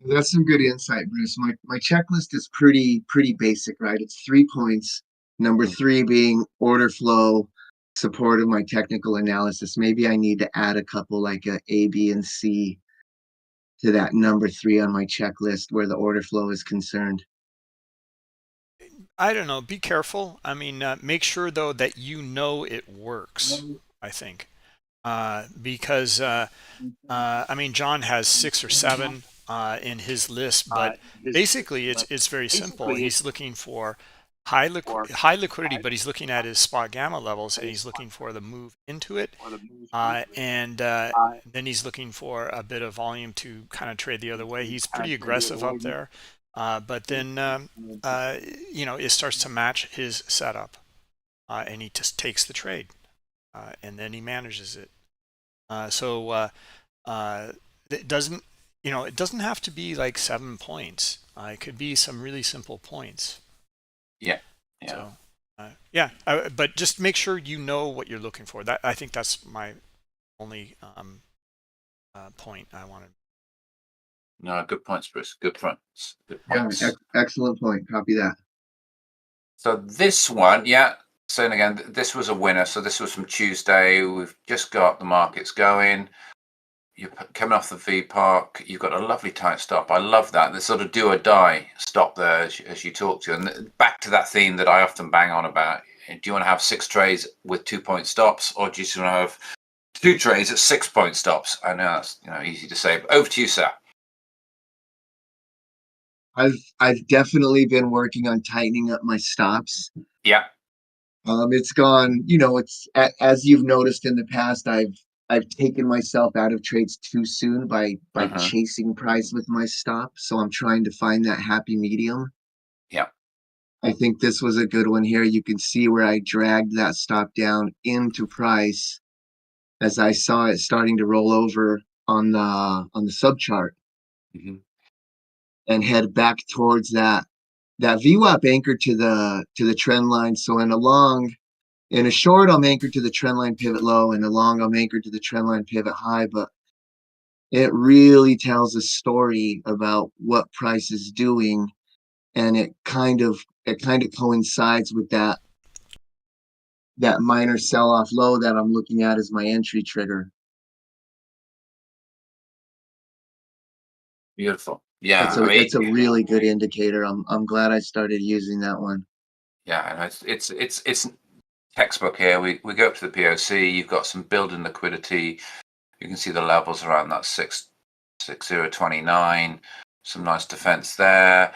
That's some good insight, Bruce. My checklist is pretty basic, right? It's 3 points. Number 3 being order flow, support of my technical analysis. Maybe I need to add a couple like A, B, and C to that number 3 on my checklist where the order flow is concerned.
I don't know. Be careful. I mean, make sure though that it works. I think because I mean, John has 6 or 7 in his list, but basically it's very simple. He's looking for high liquidity, but he's looking at his spot gamma levels, and he's looking for the move into it, and then he's looking for a bit of volume to kind of trade the other way. He's pretty aggressive up there, but then it starts to match his setup, and he just takes the trade, and then he manages it. So it doesn't have to be like 7 points. It could be some really simple points.
Yeah.
So, but just make sure you know what you're looking for. I think that's my only point I wanted.
No, good points, Bruce. Good points. Good points.
Yeah, excellent point. Copy that.
So this one, saying again, this was a winner. So this was from Tuesday. We've just got the markets going. You're coming off the V Park. You've got a lovely tight stop. I love that. The sort of do or die stop there as you talk to. And back to that theme that I often bang on about. Do you want to have 6 trades with 2-point stops, or do you want to have 2 trades at 6-point stops? I know that's easy to say. But over to you, sir.
I've definitely been working on tightening up my stops.
Yeah.
It's gone, it's as you've noticed in the past, I've taken myself out of trades too soon by chasing price with my stop. So I'm trying to find that happy medium.
Yeah.
I think this was a good one here. You can see where I dragged that stop down into price as I saw it starting to roll over on the sub chart, and head back towards that VWAP anchored to the trend line. So in a short, I'm anchored to the trend line pivot low, and a long, I'm anchored to the trend line pivot high. But it really tells a story about what price is doing, and it kind of coincides with that minor sell-off low that I'm looking at as my entry trigger.
Beautiful. Yeah, I mean,
It's a really good indicator. I'm glad I started using that one.
yeah, and it's textbook here. We go up to the POC. You've got some building liquidity. You can see the levels around that 6029. Some nice defense there.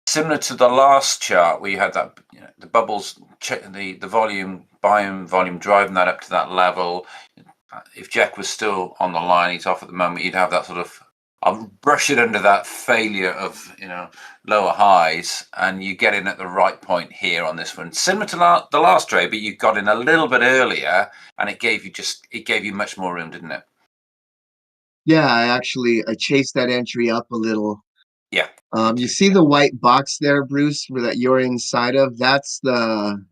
Similar to the last chart where you had that, the bubbles, the volume, buying volume driving that up to that level. If Jack was still on the line, he's off at the moment, you'd have that sort of, I'll brush it under that failure of, lower highs, and you get in at the right point here on this one. Similar to the last trade, but you got in a little bit earlier, and it gave you much more room, didn't it?
Yeah, I chased that entry up a little.
Yeah.
You see the white box there, Bruce, where that you're inside of? That's that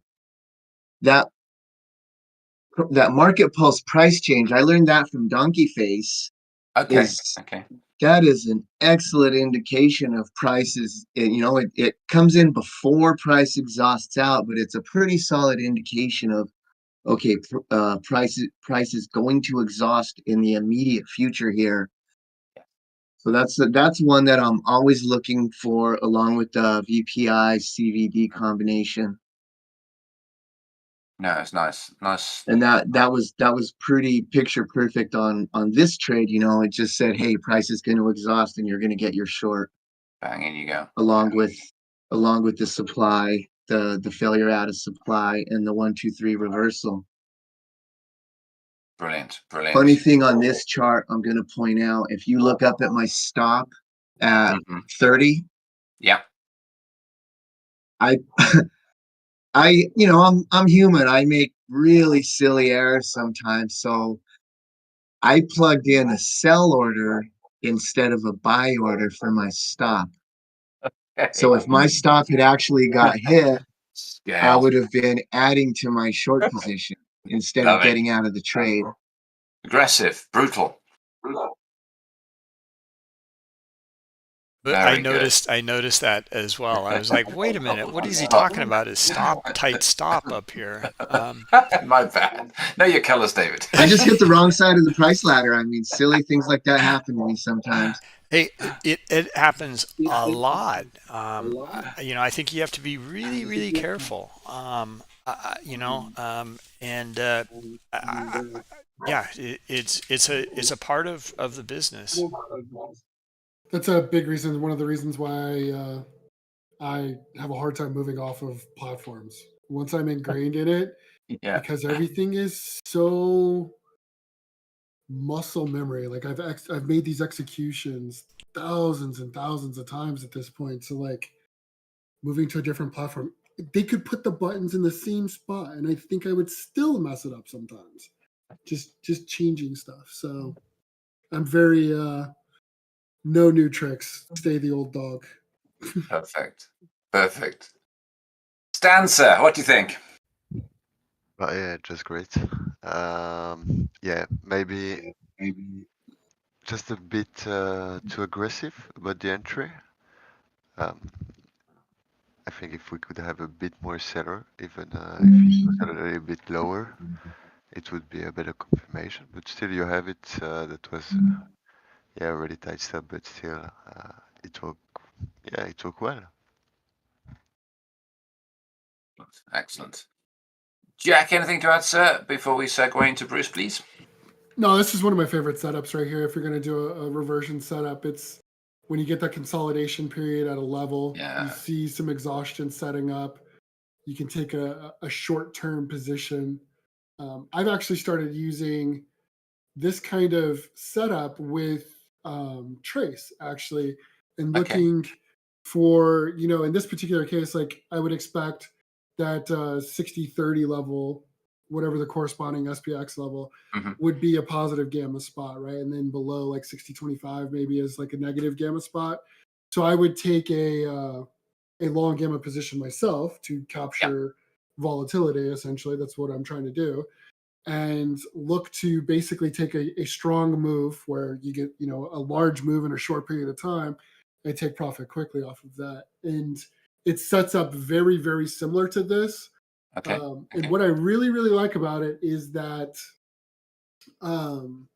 market pulse price change. I learned that from Donkey Face.
Okay.
That is an excellent indication of prices. It comes in before price exhausts out, but it's a pretty solid indication of, okay, price is going to exhaust in the immediate future here. So that's one that I'm always looking for, along with the VPI CVD combination.
No, it's nice.
And that was pretty picture perfect on this trade. It just said, hey, price is going to exhaust and you're going to get your short.
Bang, in you go.
Along with the supply, the failure out of supply, and the 1, 2, 3 reversal.
Brilliant.
Funny thing on this chart, I'm going to point out, if you look up at my stop at 30,
yeah,
I'm human. I make really silly errors sometimes. So I plugged in a sell order instead of a buy order for my stop. So if my stop had actually got hit, I would have been adding to my short position instead of getting out of the trade.
Aggressive, brutal.
But I noticed that as well. I was like, wait a minute, what is he talking about? His tight stop up here.
My bad. Know your colors, David.
I just hit the wrong side of the price ladder. I mean, silly things like that happen to me sometimes.
Hey, it happens a lot. I think you have to be really, really careful. Yeah, it's a part of the business.
That's a big reason. One of the reasons why I have a hard time moving off of platforms once I'm ingrained in it, because everything is so muscle memory. Like I've made these executions thousands and thousands of times at this point. So like moving to a different platform, they could put the buttons in the same spot, and I think I would still mess it up sometimes. Just changing stuff. So I'm very no new tricks. Stay the old dog.
Perfect. Stanza, what do you think?
Yeah, just great. Yeah, maybe just a bit too aggressive about the entry. I think if we could have a bit more seller, even if it was a little bit lower, it would be a better confirmation. But still, you have it. That was already tight stop, but still, it worked well.
Excellent. Jack, anything to add, sir, before we segue into Bruce, please?
No, this is one of my favorite setups right here. If you're going to do a reversion setup, it's when you get that consolidation period at a level, you see some exhaustion setting up. You can take a short-term position. I've actually started using this kind of setup with Trace, actually, and looking for, in this particular case, like I would expect that 60-30 level, whatever the corresponding SPX level, would be a positive gamma spot, right? And then below like 60-25 maybe is like a negative gamma spot. So I would take a long gamma position myself to capture volatility. Essentially, that's what I'm trying to do. and look to basically take a strong move where you get, you know, a large move in a short period of time and take profit quickly off of that. And it sets up very, very similar to this.
Okay.
And
Okay.
what I really, really like about it is that um,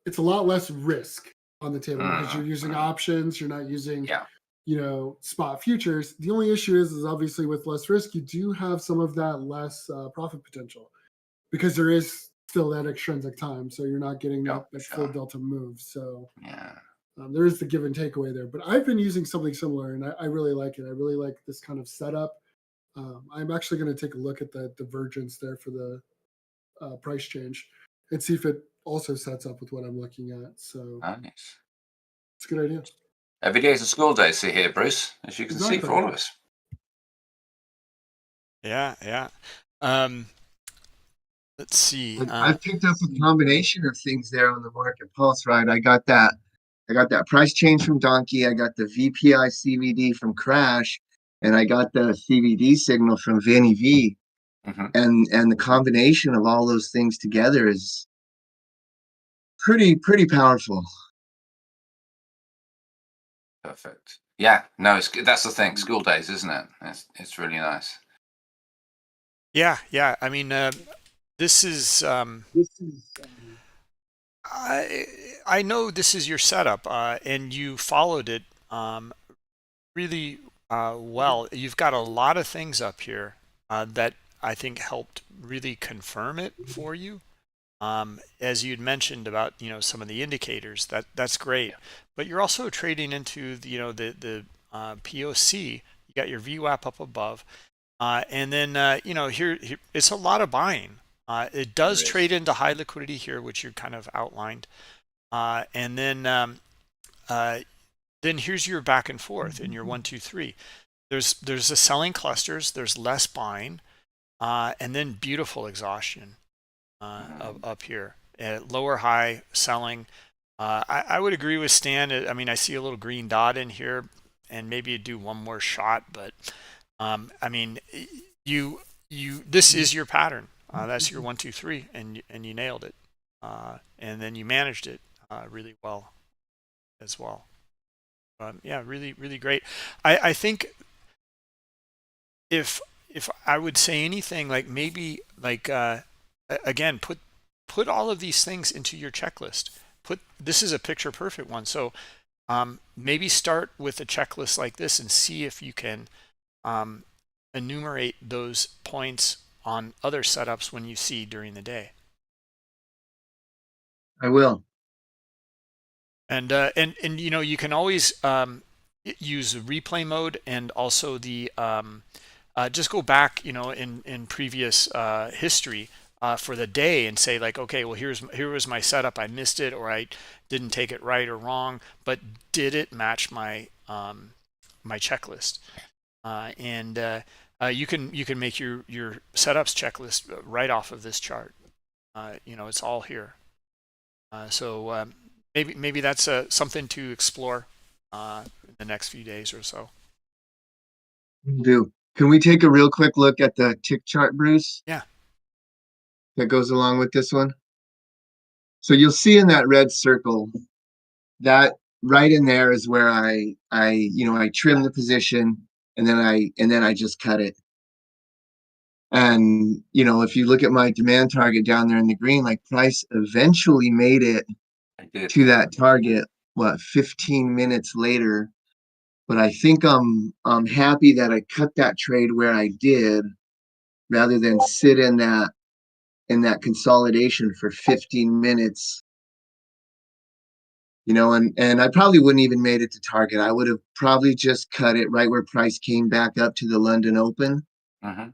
it's a lot less risk on the table because you're using options. You're not using,
Yeah.
you know, spot futures. The only issue is obviously with less risk, you do have some of that less profit potential because there is still that extrinsic time. So you're not getting
Sure.
that full
Sure.
delta move. So
Yeah.
there is the give and take away there. But I've been using something similar and I really like it. I really like this kind of setup. I'm actually going to take a look at the divergence there for the price change and see if it also sets up with what I'm looking at. So
Nice.
it's a good idea.
Every day is a school day, see here, Bruce, as you can see for
Exactly.
all of us.
Yeah, yeah. Let's see.
I picked up a combination of things there on the market pulse, right? I got that price change from Donkey, I got the VPI CVD from Crash, and I got the CVD signal from Vinny V.
Hmm.
And the combination of all those things together is pretty powerful.
Perfect. Yeah, no, it's that's the thing. School days, isn't it? It's really nice.
Yeah, yeah. I mean, this is. I know this is your setup, and you followed it really well. You've got a lot of things up here that I think helped really confirm it for you. As you'd mentioned about, you know, some of the indicators, that's great, but you're also trading into the, you know, the POC. You got your VWAP up above, and then you know, here it's a lot of buying. It does
There is.
trade into high liquidity here, which you kind of outlined, and then here's your back and forth in your 1, 2, 3. There's the selling clusters, there's less buying, and then beautiful exhaustion up here at lower high selling. I would agree with Stan. I mean, I see a little green dot in here, and maybe you do one more shot, but I mean, you this is your pattern. That's your 1, 2, 3, and you nailed it, and then you managed it really well as well. Yeah, really, really great. I think if I would say anything, like maybe like again, put all of these things into your checklist. This is a picture perfect one. So maybe start with a checklist like this and see if you can enumerate those points on other setups when you see during the day.
I will.
And you know, you can always use replay mode, and also the just go back, you know, in previous history for the day and say like, okay, well, here was my setup. I missed it, or I didn't take it right or wrong, but did it match my my checklist? And you can make your setups checklist right off of this chart. You know, it's all here. So maybe that's something to explore in the next few days or so.
Do. Can we take a real quick look at the tick chart, Bruce?
Yeah.
That goes along with this one. So you'll see in that red circle that right in there is where I trim the position and then I just cut it. And you know, if you look at my demand target down there in the green, like price eventually made it to that target, 15 minutes later. But I think I'm happy that I cut that trade where I did rather than sit in that consolidation for 15 minutes. You know, and I probably wouldn't even made it to target. I would have probably just cut it right where price came back up to the London Open.
Mm-hmm.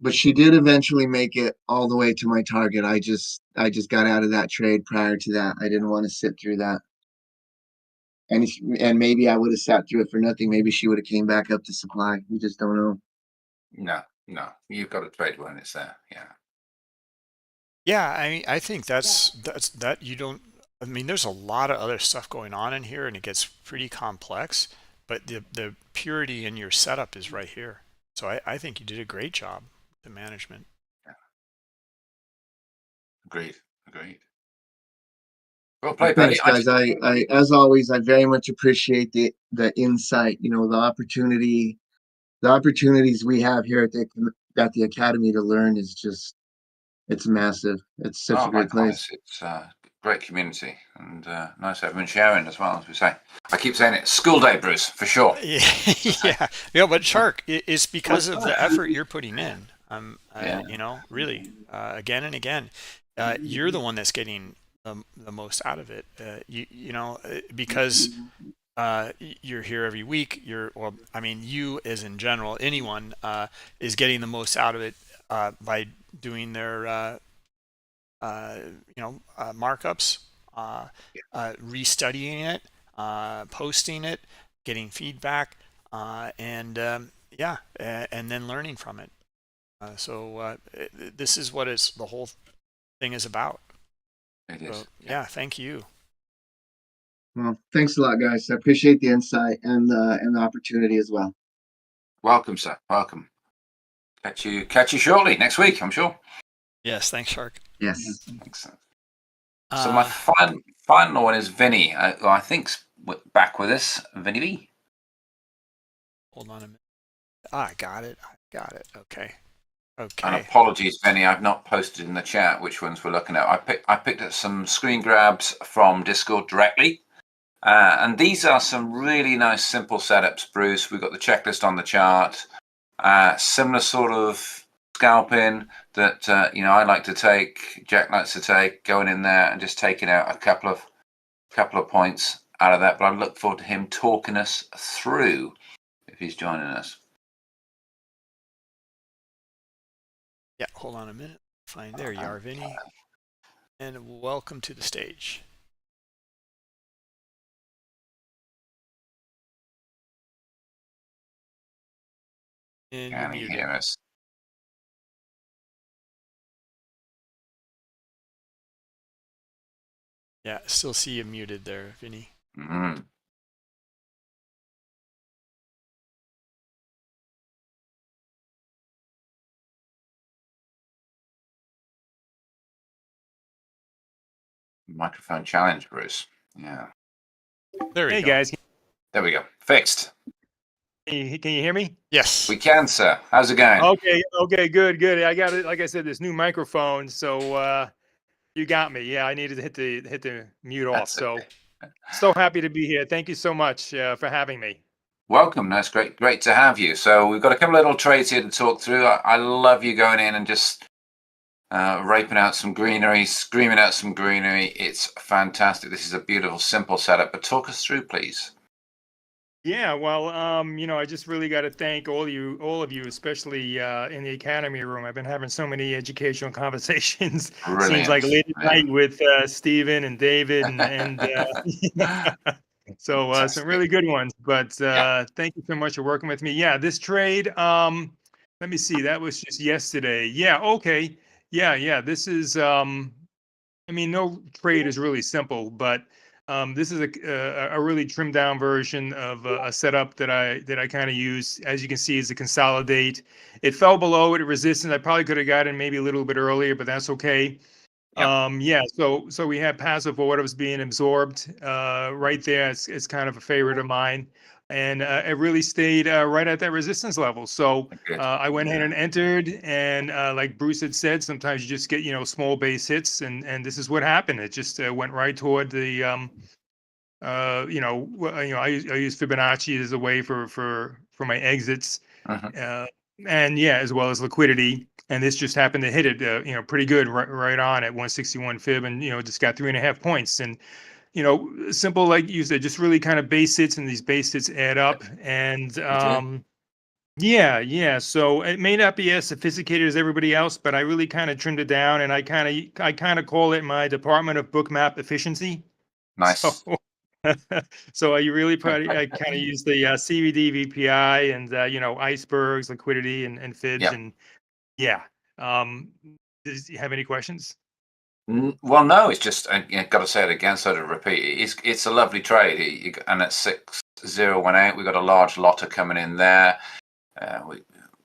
But she did eventually make it all the way to my target. I just got out of that trade prior to that. I didn't want to sit through that. And maybe I would have sat through it for nothing. Maybe she would have came back up to supply. We just don't know.
No, you've got to trade when it's there. Yeah.
Yeah, I think that's that you don't. I mean, there's a lot of other stuff going on in here, and it gets pretty complex. But the purity in your setup is right here. So I think you did a great job with the management.
Agreed. Well played,
Thanks,
buddy.
guys. I, as always, I very much appreciate the insight. You know, the opportunities we have here at the academy to learn is just, it's massive. It's such a great place.
Likewise. It's a great community and nice everyone sharing as well, as we say. I keep saying it, school day, Bruce, for sure.
Yeah, but Shark, it's because of the effort you're putting in. You know, really, again and again, you're the one that's getting the most out of it. You know, because you're here every week. Well, I mean, you as in general, anyone is getting the most out of it by doing their markups, restudying it, posting it, getting feedback, and then learning from it. So this is what the whole thing is about.
It is.
So, yeah, thank you.
Well, thanks a lot, guys. I appreciate the insight and the opportunity as well.
Welcome, sir. Welcome. Catch you shortly next week, I'm sure.
Yes, thanks, Shark.
Yes.
Excellent. So my final one is Vinny, who I think's back with us. Vinny B.
Hold on a minute. I got it. Okay.
And apologies, Vinny, I've not posted in the chat which ones we're looking at. I picked up some screen grabs from Discord directly. And these are some really nice, simple setups, Bruce. We've got the checklist on the chart. Similar sort of scalping that I like to take, Jack likes to take, going in there and just taking out a couple of points out of that. But I look forward to him talking us through if he's joining us.
Yeah, hold on a minute. Fine, there you are, Vinny. And welcome to the stage. And
Can you hear us?
Yeah, still see you muted there, Vinny.
Mm-hmm. Microphone challenge, Bruce. Yeah.
There we go.
Hey, guys.
There we go. Fixed.
Can you hear me?
Yes.
We can, sir. How's it going?
Okay, good. I got it. Like I said, this new microphone, so you got me. Yeah, I needed to hit the mute off.
That's
So
okay.
so happy to be here. Thank you so much for having me.
Welcome. That's great to have you. So we've got a couple of little trades here to talk through. I love you going in and just raping out some greenery, screaming out some greenery. It's fantastic. This is a beautiful, simple setup. But talk us through, please.
Yeah, well, I just really got to thank all of you, especially in the academy room. I've been having so many educational conversations.
Brilliant.
Seems like late at night with Stephen and David, and so some really good ones. But thank you so much for working with me. Yeah, this trade. Let me see. That was just yesterday. Yeah. Okay. Yeah. This is. No trade is really simple, but. This is a really trimmed down version of a setup that I kind of use. As you can see, is a consolidate. It fell below at resistance. I probably could have gotten maybe a little bit earlier, but that's okay.
Yep.
So we have passive order was being absorbed right there. It's kind of a favorite of mine, and it really stayed right at that resistance level. So I went ahead and entered, and like Bruce had said, sometimes you just get small base hits, and this is what happened. It just went right toward the I use Fibonacci as a way for my exits, and as well as liquidity. And this just happened to hit it, pretty good, right on at 161 fib, and just got 3.5 points. And simple, like you said, just really kind of base hits, and these base hits add up. And so it may not be as sophisticated as everybody else, but I really kind of trimmed it down, and I kind of call it my department of bookmap efficiency.
Nice.
So I really I kind of use the CVD, VPI, and icebergs, liquidity, and fibs, and does you have any questions?
Well, no, it's just got to say it again, so to repeat, it's a lovely trade, and at 6018, we've got a large lotter coming in there.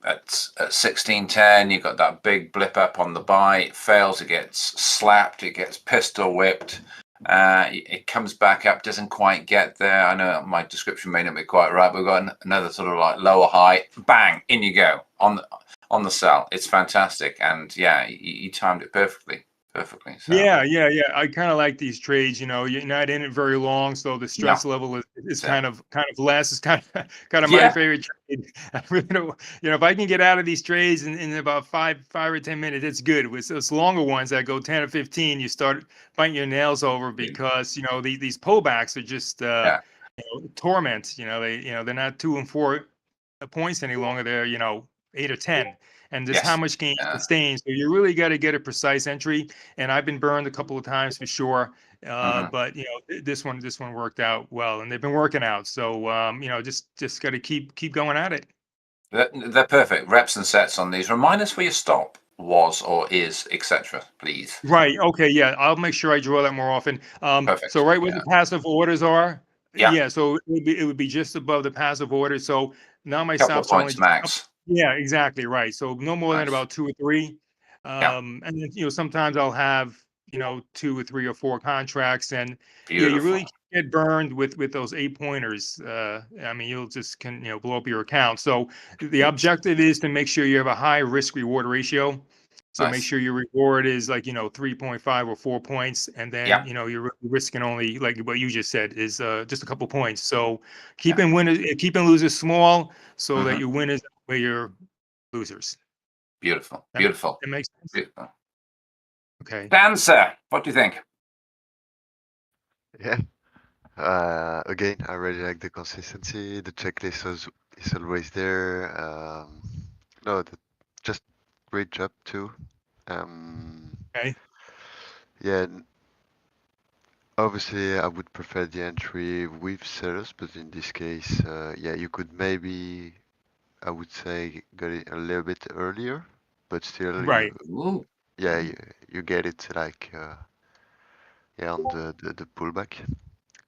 at 1610, you've got that big blip up on the buy. It fails, it gets slapped, it gets pistol whipped. It comes back up, doesn't quite get there. I know my description may not be quite right, but we've got another sort of like lower high. Bang, in you go on the sell. It's fantastic, and yeah, you timed it perfectly. So.
Yeah. I kind of like these trades. You're not in it very long, so the stress level is kind of less. It's kind of my favorite trade. I really don't, if I can get out of these trades in about 5 or 10 minutes, it's good. With those longer ones that go 10 or 15, you start biting your nails over because these pullbacks are just torment. They're not 2 and 4 points any longer. They're 8 or 10. And just how much can you sustain. So you really got to get a precise entry. And I've been burned a couple of times for sure. But this one worked out well, and they've been working out. So just got to keep going at it.
They're perfect reps and sets on these. Remind us where your stop was or is, etc. Please.
Right. Okay. Yeah. I'll make sure I draw that more often.
Perfect.
So right where the passive orders are.
Yeah.
So it would be just above the passive order. So now my
couple
stops
of points max.
Yeah, exactly right. So no more than about 2 or 3. And then sometimes I'll have 2 or 3 or 4 contracts, and you really get burned with those 8-pointers. I mean, you'll just blow up your account. So the objective is to make sure you have a high risk reward ratio. So make sure your reward is like 3.5 or 4 points, and then you're risking only, like what you just said, is just a couple points. So keeping losers small so that your winners where your losers.
Beautiful.
That makes sense.
Beautiful.
Okay.
Dan, sir, what do you think?
Yeah. Again, I really like the consistency. The checklist is always there. Just great job too.
Okay.
Yeah. Obviously, I would prefer the entry with sellers, but in this case, you could maybe, I would say, get it a little bit earlier, but still,
right.
You get it like, on the pullback.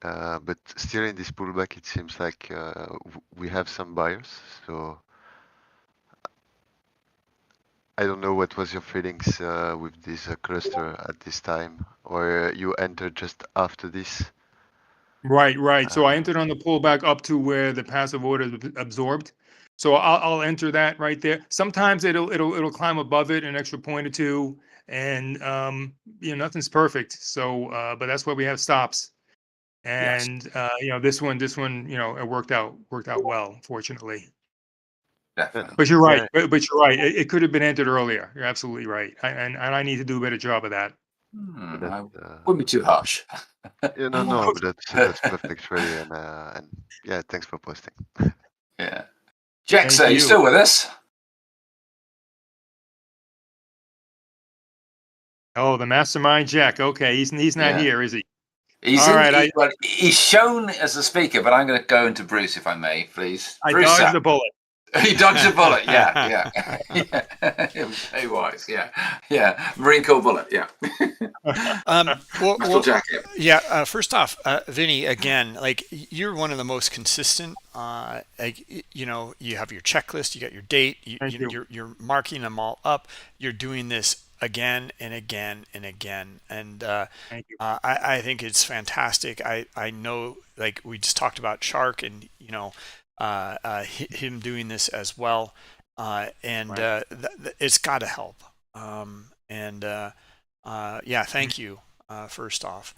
But still in this pullback, it seems like we have some buyers. So I don't know what was your feelings with this cluster at this time, or you entered just after this.
Right. So I entered on the pullback up to where the passive order is absorbed. So I'll enter that right there. Sometimes it'll climb above it an extra point or two, and nothing's perfect. So but that's why we have stops. And this one it worked out well, fortunately.
Definitely.
But you're right. But you're right. It could have been entered earlier. You're absolutely right. And I need to do a better job of that.
I wouldn't be too harsh.
No, but that's perfect, really. And yeah, thanks for posting.
Yeah. Jax, are you still with us?
Oh, the mastermind Jack. Okay, he's not here, is he?
He's all right. He's shown as a speaker, but I'm going to go into Bruce, if I may, please.
I dodged the bullet.
He dodged a bullet. Yeah. It was very wise. Yeah. Marine Corps bullet. Yeah. Metal jacket.
Yeah. First off, Vinny, again, like you're one of the most consistent. You have your checklist, you got your date, you're marking them all up. You're doing this again and again and again, and I think it's fantastic. I know, like we just talked about Shark, and him doing this as well, and it's got to help. Thank you. First off,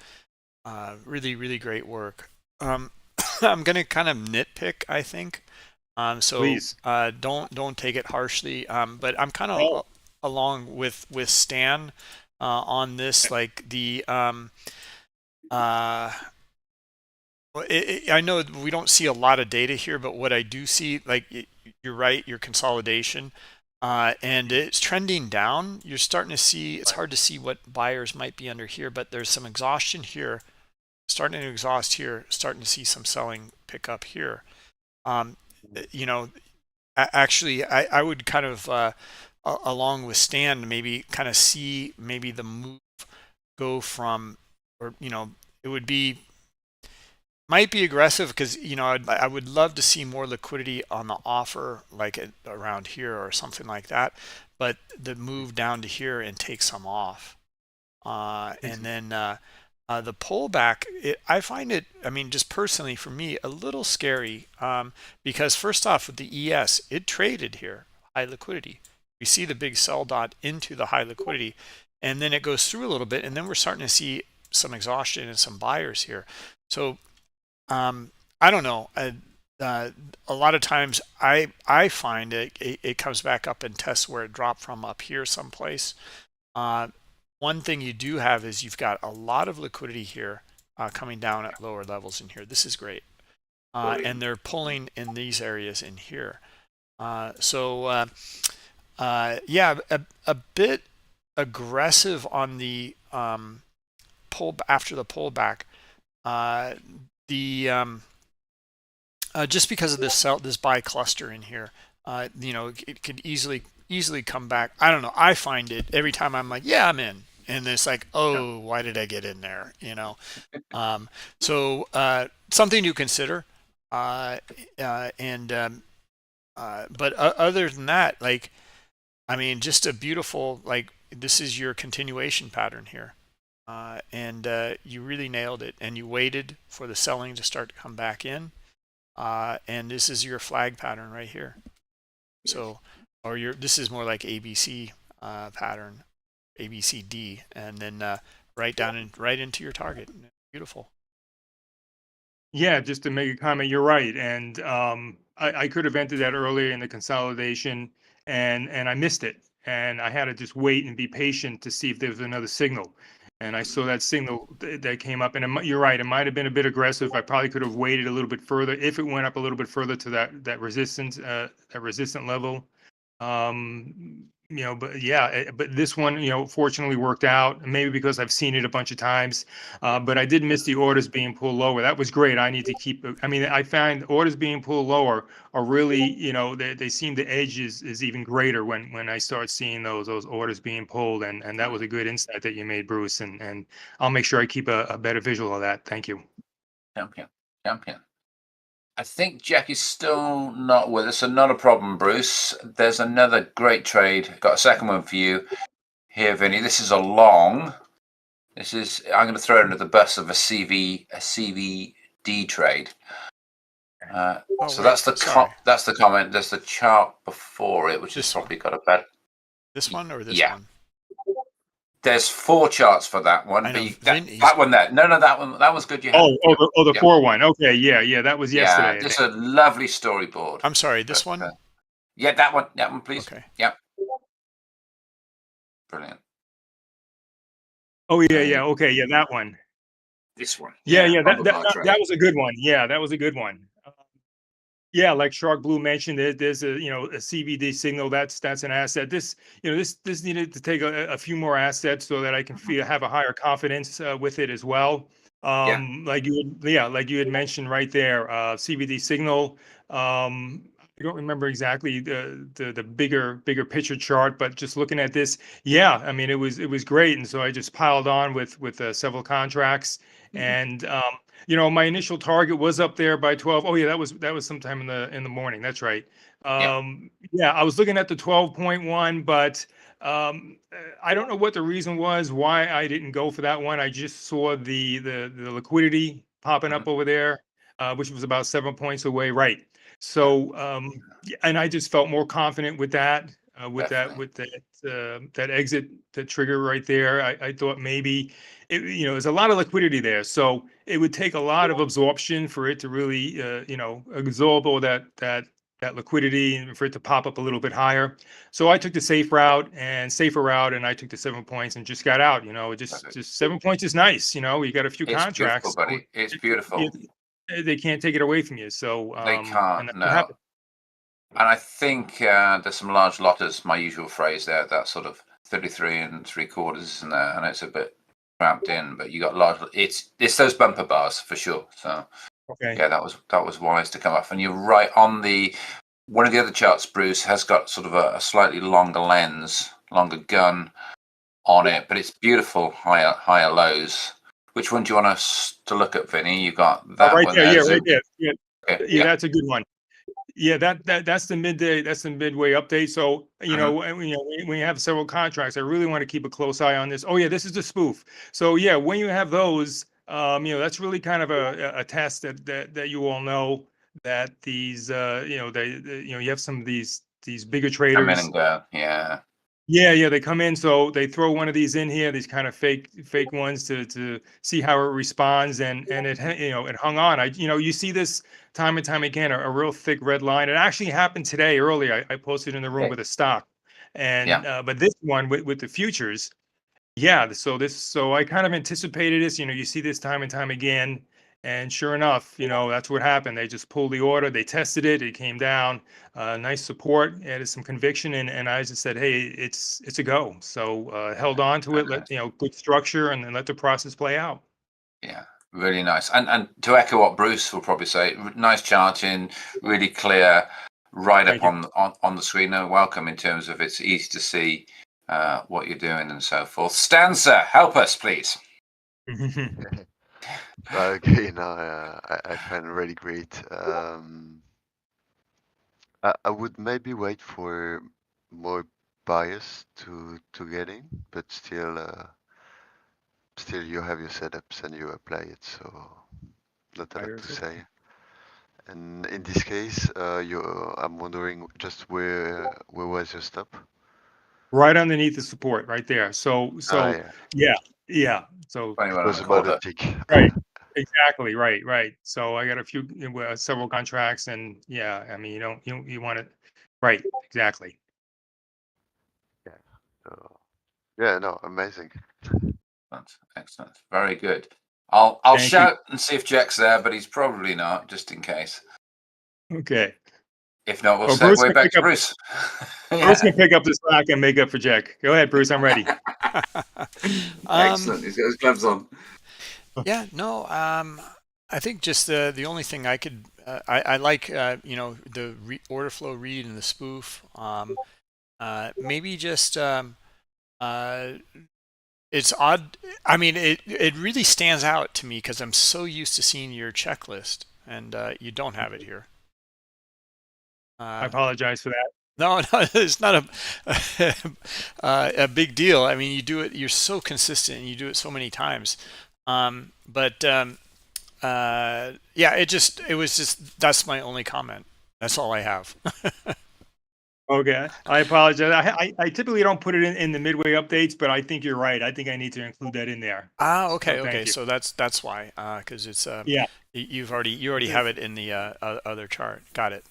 really, really great work. I'm gonna kind of nitpick, I think.
Please.
Don't take it harshly. But I'm kind of along with Stan on this. Like the I know we don't see a lot of data here, but what I do see, like you're right, your consolidation, and it's trending down. You're starting to see, it's hard to see what buyers might be under here, but there's some exhaustion here, starting to exhaust here, starting to see some selling pick up here. Actually, I would kind of, along with Stan, maybe kind of see maybe the move go from, or it would be, might be aggressive because, I would love to see more liquidity on the offer, like around here or something like that. But the move down to here and take some off. And then the pullback, I find it, I mean, just personally for me, a little scary because first off, with the ES, it traded here, high liquidity. We see the big sell dot into the high liquidity, and then it goes through a little bit, and then we're starting to see some exhaustion and some buyers here. So I don't know. A lot of times I find it comes back up and tests where it dropped from up here someplace. One thing you do have is you've got a lot of liquidity here coming down at lower levels in here. This is great. And they're pulling in these areas in here. Yeah, a bit aggressive on the pull after the pullback. Just because of this buy cluster in here, it could easily come back. I don't know. I find it every time I'm like, yeah, I'm in, and it's like, oh, why did I get in there? So something to consider. But other than that, like, I mean, just a beautiful, like, this is your continuation pattern here. And you really nailed it, and you waited for the selling to start to come back in. And this is your flag pattern right here. So, this is more like ABC pattern, ABCD, and then right into your target. Beautiful.
Yeah, just to make a comment, you're right, and I could have entered that earlier in the consolidation, and I missed it, and I had to just wait and be patient to see if there was another signal. And I saw that signal that came up, and you're right, it might have been a bit aggressive. I probably could have waited a little bit further if it went up a little bit further to that resistant level. But yeah, but this one, fortunately worked out, maybe because I've seen it a bunch of times. But I did miss the orders being pulled lower. That was great. I need to keep, I mean, I find orders being pulled lower are really, they seem the edge is even greater when I start seeing those orders being pulled. And that was a good insight that you made, Bruce. And I'll make sure I keep a better visual of that. Thank you.
Champion. I think Jack is still not with us, so not a problem, Bruce. There's another great trade. Got a second one for you here, Vinny. This is I'm going to throw it under the bus of a CVD trade. So that's the comment. There's the chart before it, which has probably got a better.
This one or this one?
There's 4 charts for that one. That one there. No, that was good. You had.
The 4 one. Okay, yeah, that was yesterday.
Yeah, this is a lovely storyboard.
I'm sorry, this one?
Yeah, that one, please.
Okay.
Yeah. Brilliant.
Oh yeah, okay, yeah, that one.
This one.
Yeah, that was a good one. Yeah, that was a good one. Yeah, like Shark Blue mentioned, there's a CVD signal. That's an asset. This needed to take a few more assets so that I can have a higher confidence with it as well. Like you had mentioned right there, CVD signal. I don't remember exactly the bigger picture chart, but just looking at this, yeah, I mean it was great, and so I just piled on with several contracts, and my initial target was up there by 12. Oh yeah, that was sometime in the morning. That's right. Yeah, I was looking at the 12.1, but I don't know what the reason was why I didn't go for that one. I just saw the liquidity popping up over there, which was about 7 points away. Right. So, and I just felt more confident with that, that exit, the trigger right there. I thought maybe there's a lot of liquidity there, so it would take a lot of absorption for it to really, absorb all that liquidity and for it to pop up a little bit higher. So I took the safer route, and I took the 7 points and just got out. Just 7 points is nice. You got a few contracts.
Beautiful, buddy. It's beautiful.
They can't take it away from you. So
they can't. No. And I think there's some large lotters, my usual phrase there, that sort of 33 3/4, isn't there? And it's a bit cramped in, but you got large. It's those bumper bars for sure. So yeah, that was wise to come off. And you're right on one of the other charts. Bruce has got sort of a slightly longer lens, longer gun on it, but it's beautiful higher lows Which one do you want us to look at, Vinny? You got that
right
one
there.
there.
Yeah, right there. Yeah,
Okay,
yeah, that's a good one. Yeah, that's the midday. That's the midway update. So when we have several contracts, I really want to keep a close eye on this. Oh yeah, this is the spoof. So yeah, when you have those, that's really kind of a test that you all know that these you have some of these bigger
come in
traders.
and go. Yeah.
Yeah, they come in, so they throw one of these in here, these kind of fake ones to see how it responds, and it hung on. You see this time and time again, a real thick red line. It actually happened today early. I posted in the room
Okay.
with a stock, and
Yeah.
but this one with the futures, yeah. So I kind of anticipated this. You see this time and time again, and sure enough, that's what happened. They just pulled the order. They tested it. It came down. Nice support. Added some conviction, and I just said, hey, it's a go. So held on to it. Let good structure, and then let the process play out.
Yeah. Really nice. And to echo what Bruce will probably say, nice charting, really clear, right
Thank
up on the screen. And welcome in terms of it's easy to see what you're doing and so forth. Stanza, help us, please.
Okay, now I find it really great. I would maybe wait for more bias to get in, but still you have your setups and you apply it, so not a lot to say. And in this case, I'm wondering just where was your stop?
Right underneath the support, right there. So yeah. So
Funny
it
one
was
on the
about a
quarter.
tick.
right. Exactly. Right. So I got a few, several contracts, and yeah, I mean, you want it, right? Exactly.
Yeah. So, yeah. No. Amazing.
Excellent. Very good. I'll
Thank
shout and see if Jack's there, but he's probably not, just in case.
Okay.
If not, we'll
Bruce
segue
can
back
pick
to
up.
Bruce.
Bruce can pick up the slack and make up for Jack. Go ahead, Bruce. I'm ready.
Excellent. He's got his gloves on.
Yeah, no, I think just the only thing I could I like the order flow read and the spoof. Maybe just it's odd. I mean, it really stands out to me because I'm so used to seeing your checklist, and you don't have it here.
I apologize for that.
No, it's not a big deal. I mean, you do it. You're so consistent, and you do it so many times. Yeah, it was just that's my only comment. That's all I have.
Okay, I apologize. I typically don't put it in the midway updates, but I think you're right. I think I need to include that in there.
Okay,
So
okay.
thank you.
So that's why, because it's
Yeah.
you already have it in the other chart. Got it.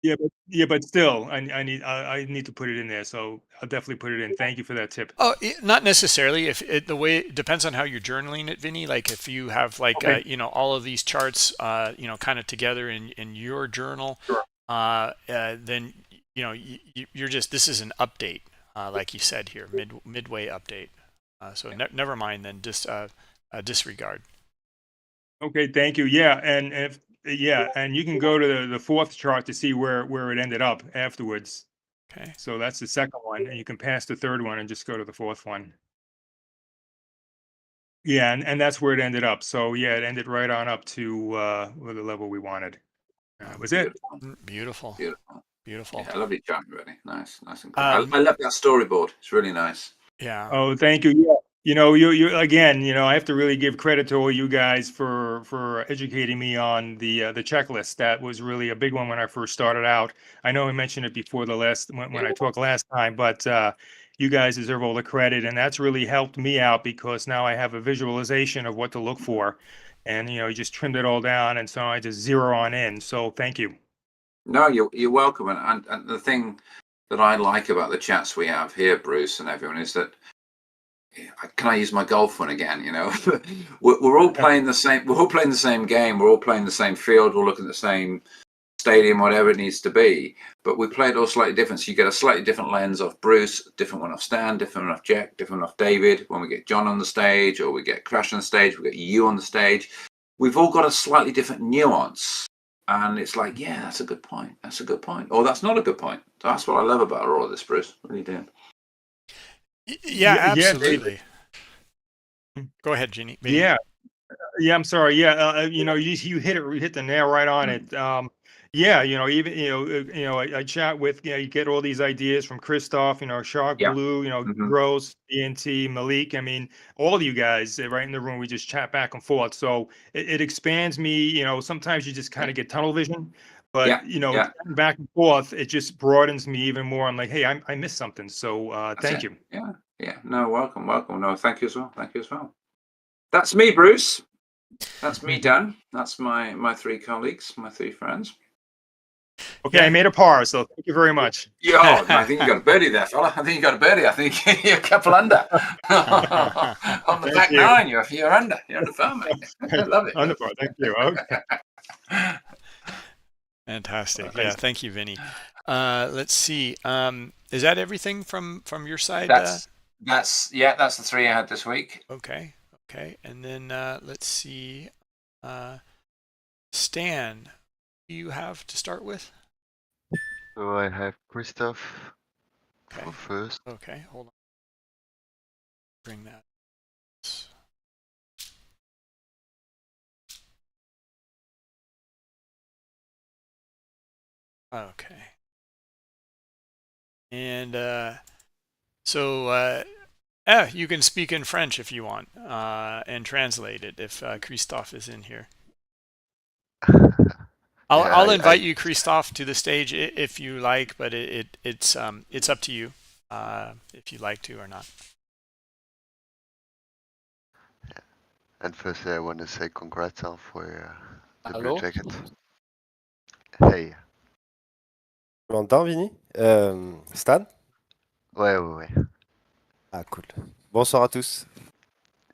Yeah, but still, I need to put it in there. So I'll definitely put it in. Thank you for that tip.
Oh, not necessarily. If the way it depends on how you're journaling it, Vinny. Like if you have like
Okay.
all of these charts kind of together in your journal,
Sure.
then you're just this is an update, like you said here, midway update. So never mind then. Just disregard.
Okay, thank you. Yeah, and you can go to the fourth chart to see where it ended up afterwards.
Okay.
So that's the second one, and you can pass the third one and just go to the fourth one. Yeah, and that's where it ended up. So yeah, it ended right on up to the level we wanted. That was it.
Beautiful.
Beautiful.
Beautiful.
Yeah, lovely chart, really. Nice and cool. I love that storyboard. It's really nice.
Yeah.
Oh, thank you. Yeah. You again, I have to really give credit to all you guys for educating me on the checklist. That was really a big one when I first started out. I know I mentioned it before when I talked last time, but you guys deserve all the credit, and that's really helped me out because now I have a visualization of what to look for, and you just trimmed it all down, and so I just zero on in. So thank you.
No, you're welcome. And the thing that I like about the chats we have here, Bruce and everyone, is that can I use my golf one again? We're all playing the same. We're all playing the same game. We're all playing the same field. We're looking at the same stadium, whatever it needs to be. But we play it all slightly different. So you get a slightly different lens off Bruce, different one off Stan, different one off Jack, different one off David. When we get John on the stage, or we get Crash on the stage, we get you on the stage. We've all got a slightly different nuance. And it's like, yeah, that's a good point. That's a good point. Or that's not a good point. That's what I love about all of this, Bruce. Really do.
Yeah, absolutely. Go ahead, Jeannie.
Yeah. Yeah, I'm sorry. Yeah, you hit the nail right on it. Yeah, even I chat with you get all these ideas from Christoph, Shark
Yeah.
Blue, Gross, DNT, Malik. I mean, all of you guys right in the room. We just chat back and forth, so it expands me. Sometimes you just kind of get tunnel vision, but chatting back and forth, it just broadens me even more. I'm like, hey, I missed something, so thank you.
Yeah. No, welcome. No, thank you as well. That's me, Bruce. That's me, Dan. That's my three colleagues, my three friends.
Okay, I made a par, so thank you very much.
Yeah, I think you got a birdie there, fella. I think you're a couple under. On the back nine, you're under. You're under par, mate. I love it.
Under par, thank you. Okay.
Fantastic. Yeah, thank you, Vinny. Let's see. Is that everything from your side?
That's the three I had this week.
Okay. And then let's see. Stan, who you have to start with?
So I have Christoph for first.
Okay, hold on. Bring that. Okay. And you can speak in French if you want, and translate it if Christophe is in here. I'll invite you, Christophe, to the stage if you like, but it's up to you if you'd like to or not.
Yeah. And firstly, I want to say congrats for the
Allô?
blue jacket. Hey.
Tu m'entends, Vinny? Stan?
Ouais.
Ah, cool. Bonsoir à tous.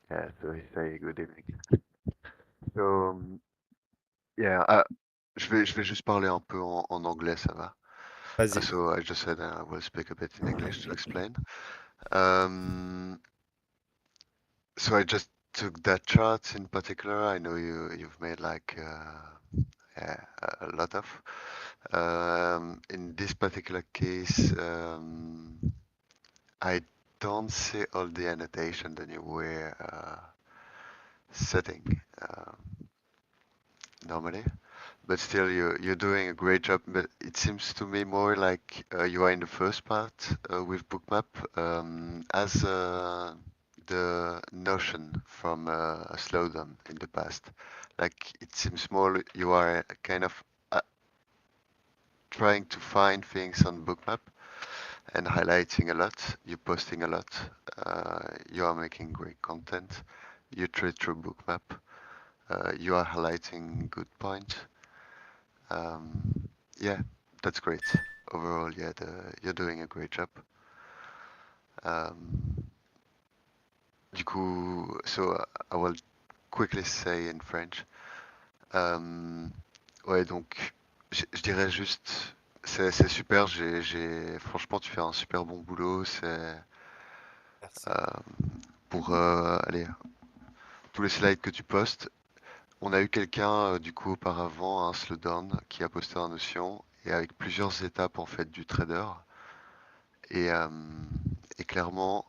Yeah, so he say good evening. So, yeah, je vais juste parler un peu en anglais, ça va?
Vas-y.
So I just said I will speak a bit in English to explain. So I just took that chart in particular. I know you've made like a lot of. In this particular case, I don't see all the annotation that you were setting normally, but still you're doing a great job. But it seems to me more like you are in the first part with Bookmap as the notion from a slowdown in the past. Like it seems more you are kind of trying to find things on Bookmap and highlighting a lot. You're posting a lot. You are making great content. You trade through Bookmap. You are highlighting good points. Yeah, that's great. Overall, yeah, you're doing a great job. Du coup, so I will quickly say in French. Ouais, donc je dirais juste, c'est super. Franchement, tu fais un super bon boulot.
Merci.
Pour allez, tous les slides que tu postes. On a eu quelqu'un du coup auparavant, un slowdown, qui a posté un Notion et avec plusieurs étapes en fait du trader. Et clairement,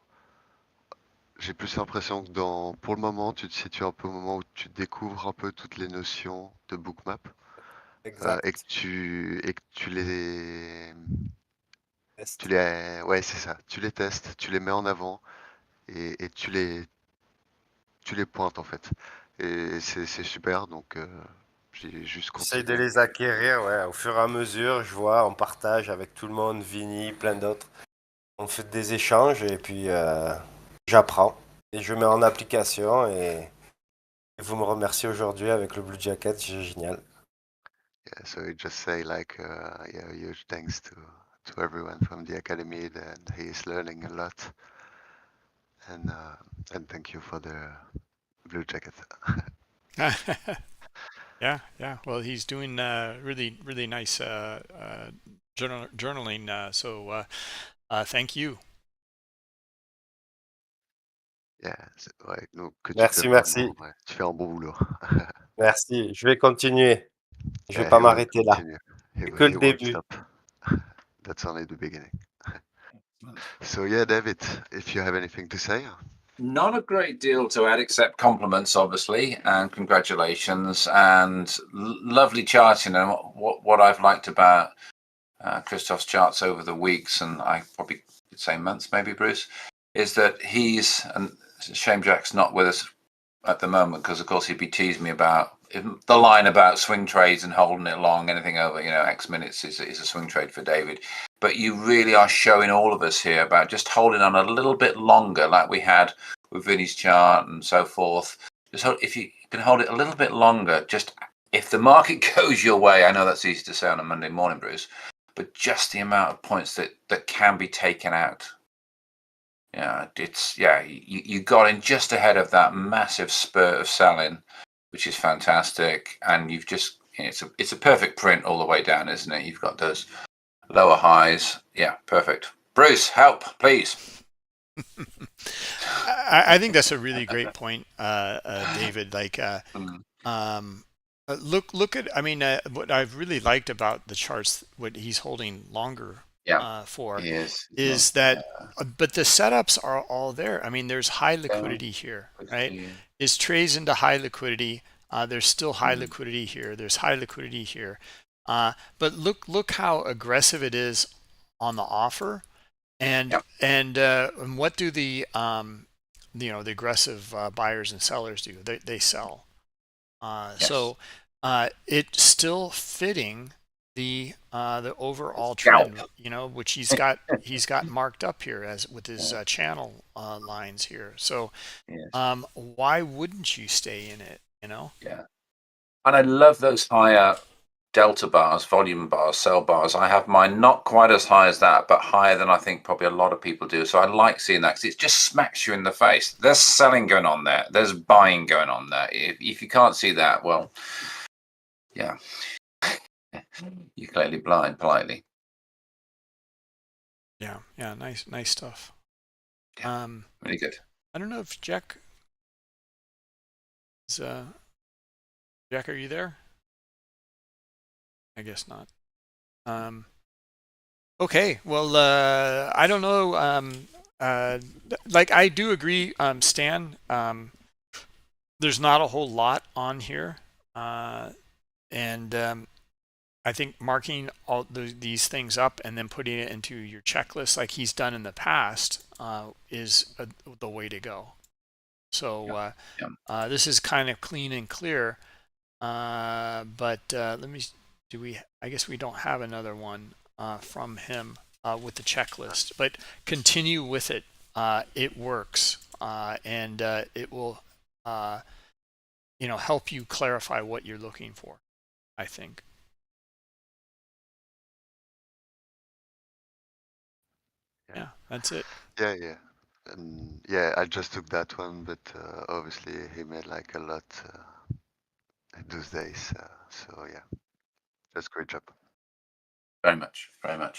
j'ai plus l'impression que pour le moment, tu te situes un peu au moment où tu découvres un peu toutes les notions de Bookmap.
Exact.
Et que tu les
Test.
ouais, c'est ça. Tu les testes, tu les mets en avant et tu les pointes en fait. Et c'est super. Donc j'ai juste
J'essaye
continué.
de les acquérir, ouais, au fur et à mesure. Je vois, on partage avec tout le monde, Vinny, plein d'autres. On fait des échanges et puis j'apprends et je mets en application et vous me remerciez aujourd'hui avec le Blue Jacket, c'est génial.
Yeah, so I just say like yeah, huge thanks to everyone from the academy that he is learning a lot, and thank you for the blue jacket.
Yeah. Well, he's doing really nice journaling. So thank you.
Yeah, ouais, donc que tu
Merci,
fais
merci.
vraiment, ouais, tu fais un bon boulot.
Merci, je vais continuer. Je vais
Yeah,
pas
he will
m'arrêter là.
continue.
C'est que le
He won't
début.
stop. That's only the beginning. So yeah, David, if you have anything to say.
Not a great deal to add except compliments, obviously, and congratulations, and lovely charting. And what I've liked about Christoph's charts over the weeks, and I probably could say months, maybe, Bruce, is that and it's a shame Jack's not with us at the moment, because of course he'd be teasing me about the line about swing trades and holding it long. Anything over X minutes is a swing trade for David. But you really are showing all of us here about just holding on a little bit longer, like we had with Vinny's chart and so forth. Just if you can hold it a little bit longer, just if the market goes your way. I know that's easy to say on a Monday morning, Bruce, but just the amount of points that can be taken out. You got in just ahead of that massive spurt of selling, which is fantastic, and you've just it's a perfect print all the way down, isn't it? You've got those lower highs. Yeah, perfect. Bruce, help, please.
I think that's a really great point, David. Like, look at. I mean, what I've really liked about the charts, what he's holding longer for, is that. But the setups are all there. I mean, there's high liquidity here, right? Is trades into high liquidity. There's still high liquidity here. There's high liquidity here. But look how aggressive it is on the offer, and what do the the aggressive buyers and sellers do? They sell. So it's still fitting the overall trend, which he's got marked up here as with his channel lines here. So why wouldn't you stay in it?
Yeah, and I love those higher delta bars, volume bars, sell bars. I have mine not quite as high as that, but higher than I think probably a lot of people do. So I like seeing that, because it just smacks you in the face. There's selling going on there. There's buying going on there. If you can't see that, well, yeah, you're clearly blind, politely.
Yeah, nice stuff.
Really good.
I don't know if Jack is. Jack, are you there? I guess not. Okay, well, I don't know. Like, I do agree, Stan. There's not a whole lot on here, and I think marking all these things up and then putting it into your checklist, like he's done in the past, is the way to go. So this is kind of clean and clear. But let me. I guess we don't have another one from him with the checklist, but continue with it. It works, and it will, help you clarify what you're looking for, I think. Yeah, that's it.
Yeah. I just took that one, but obviously he made like a lot those days. So yeah, that's great job.
Very much. And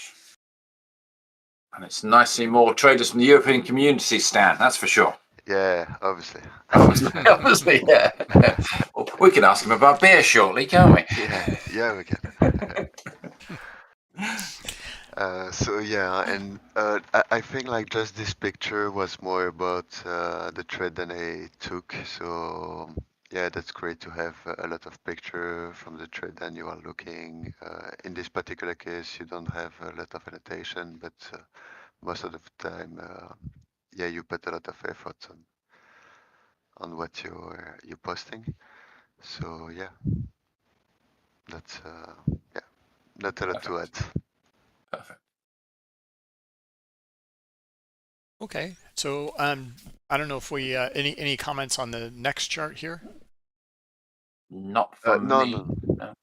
it's nice to see more traders from the European community, Stan, that's for sure.
Yeah, obviously.
Obviously, yeah. Well, we can ask him about beer shortly, can't we?
Yeah, we can. And I think like just this picture was more about the trade than I took. So yeah, that's great to have a lot of picture from the trade than you are looking. In this particular case, you don't have a lot of annotation, but most of the time, you put a lot of effort on what you're posting. So yeah, that's not a lot to add.
Perfect.
Okay, so I don't know if we any comments on the next chart here.
Not for me.
No,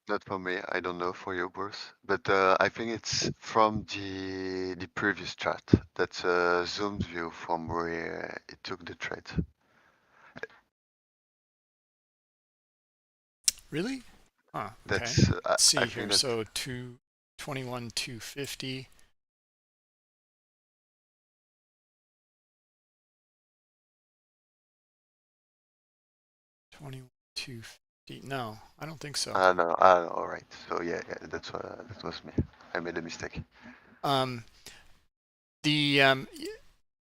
not for me. I don't know for you, Bruce. But I think it's from the previous chart. That's a zoomed view from where it took the trade.
Really? Huh. Okay.
That's
Let's see here. So 221, 250. No, I don't think so.
No. All right. So yeah, that was me. I made a mistake.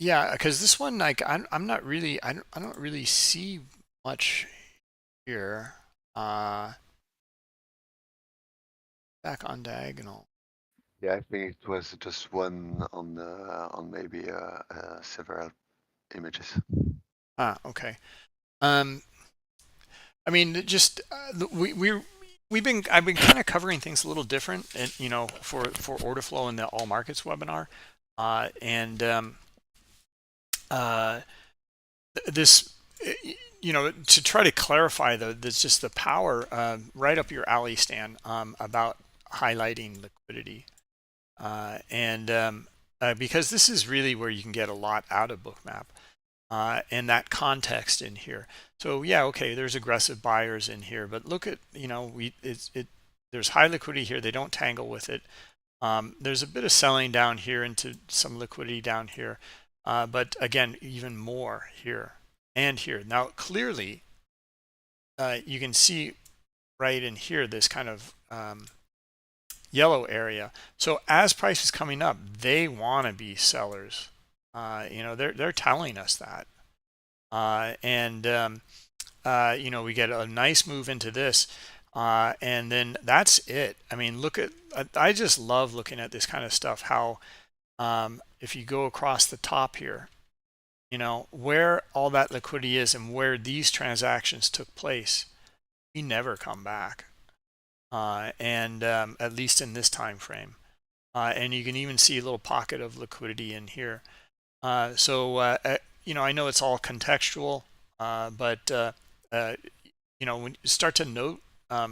Yeah, because this one, like, I'm not really, I don't really see much here. Back on diagonal.
Yeah, I think it was just one on maybe several images.
Ah, okay. I mean, just I've been kind of covering things a little different, and for order flow in the all markets webinar, and uh, this, to try to clarify this just the power right up your alley, Stan, about highlighting liquidity, and because this is really where you can get a lot out of Bookmap. And that context in here. So yeah, okay, there's aggressive buyers in here, but look at, there's high liquidity here. They don't tangle with it. There's a bit of selling down here into some liquidity down here. But again, even more here and here. Now, clearly, you can see right in here, this kind of yellow area. So as price is coming up, they want to be sellers. They're telling us that, we get a nice move into this, and then that's it. I mean, I just love looking at this kind of stuff. How if you go across the top here, where all that liquidity is and where these transactions took place, we never come back, and at least in this time frame. And you can even see a little pocket of liquidity in here. I know it's all contextual, but when you start to note, I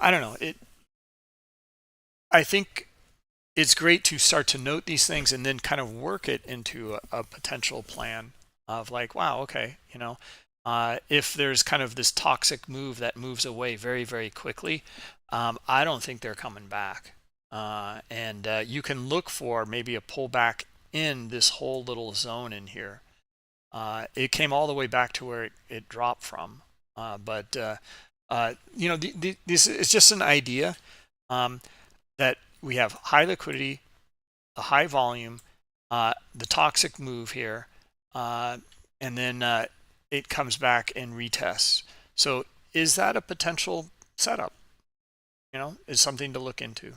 don't know, I think it's great to start to note these things and then kind of work it into a potential plan of like, wow, okay, if there's kind of this toxic move that moves away very, very quickly, I don't think they're coming back. And you can look for maybe a pullback in this whole little zone in here. It came all the way back to where it dropped from. This is just an idea that we have high liquidity, a high volume, the toxic move here, and then it comes back and retests. So is that a potential setup? Is something to look into.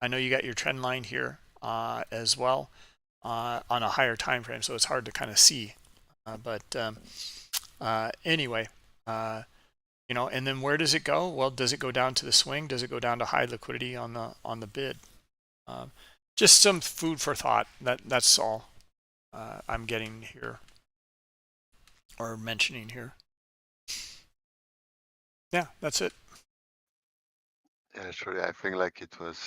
I know you got your trend line here as well on a higher time frame, so it's hard to kind of see. Anyway, and then where does it go? Well, does it go down to the swing? Does it go down to high liquidity on the bid? Just some food for thought. That's all I'm getting here or mentioning here. Yeah, that's it.
Yeah, surely. I think like it was,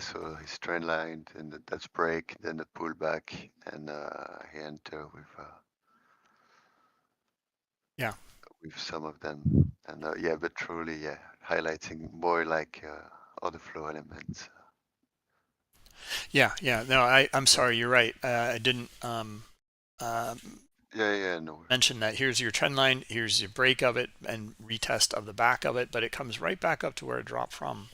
so his trend line, and that's break, then the pullback, and he enter with with some of them, and but truly, highlighting more like other flow elements.
Yeah. No, I'm sorry. You're right. I didn't
no.
mention that. Here's your trend line. Here's your break of it and retest of the back of it, but it comes right back up to where it dropped from,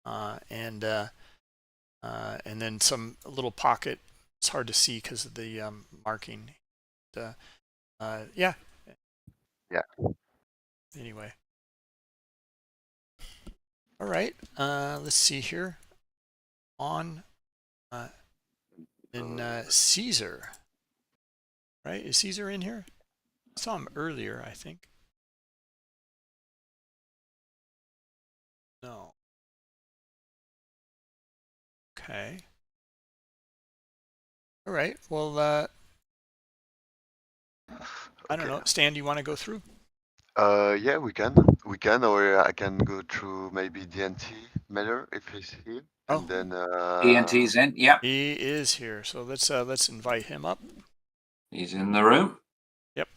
and then some little pocket. It's hard to see because of the marking. Yeah. Anyway. All right. Let's see here. On in Caesar. Right? Is Caesar in here? I saw him earlier, I think. No. Okay. All right. Well, I don't know. Stan, do you want to go through?
Yeah, we can, or I can go through maybe DNT Miller if he's here, and then
DNT's in. Yeah,
he is here. So let's invite him up.
He's in the room.
Yep.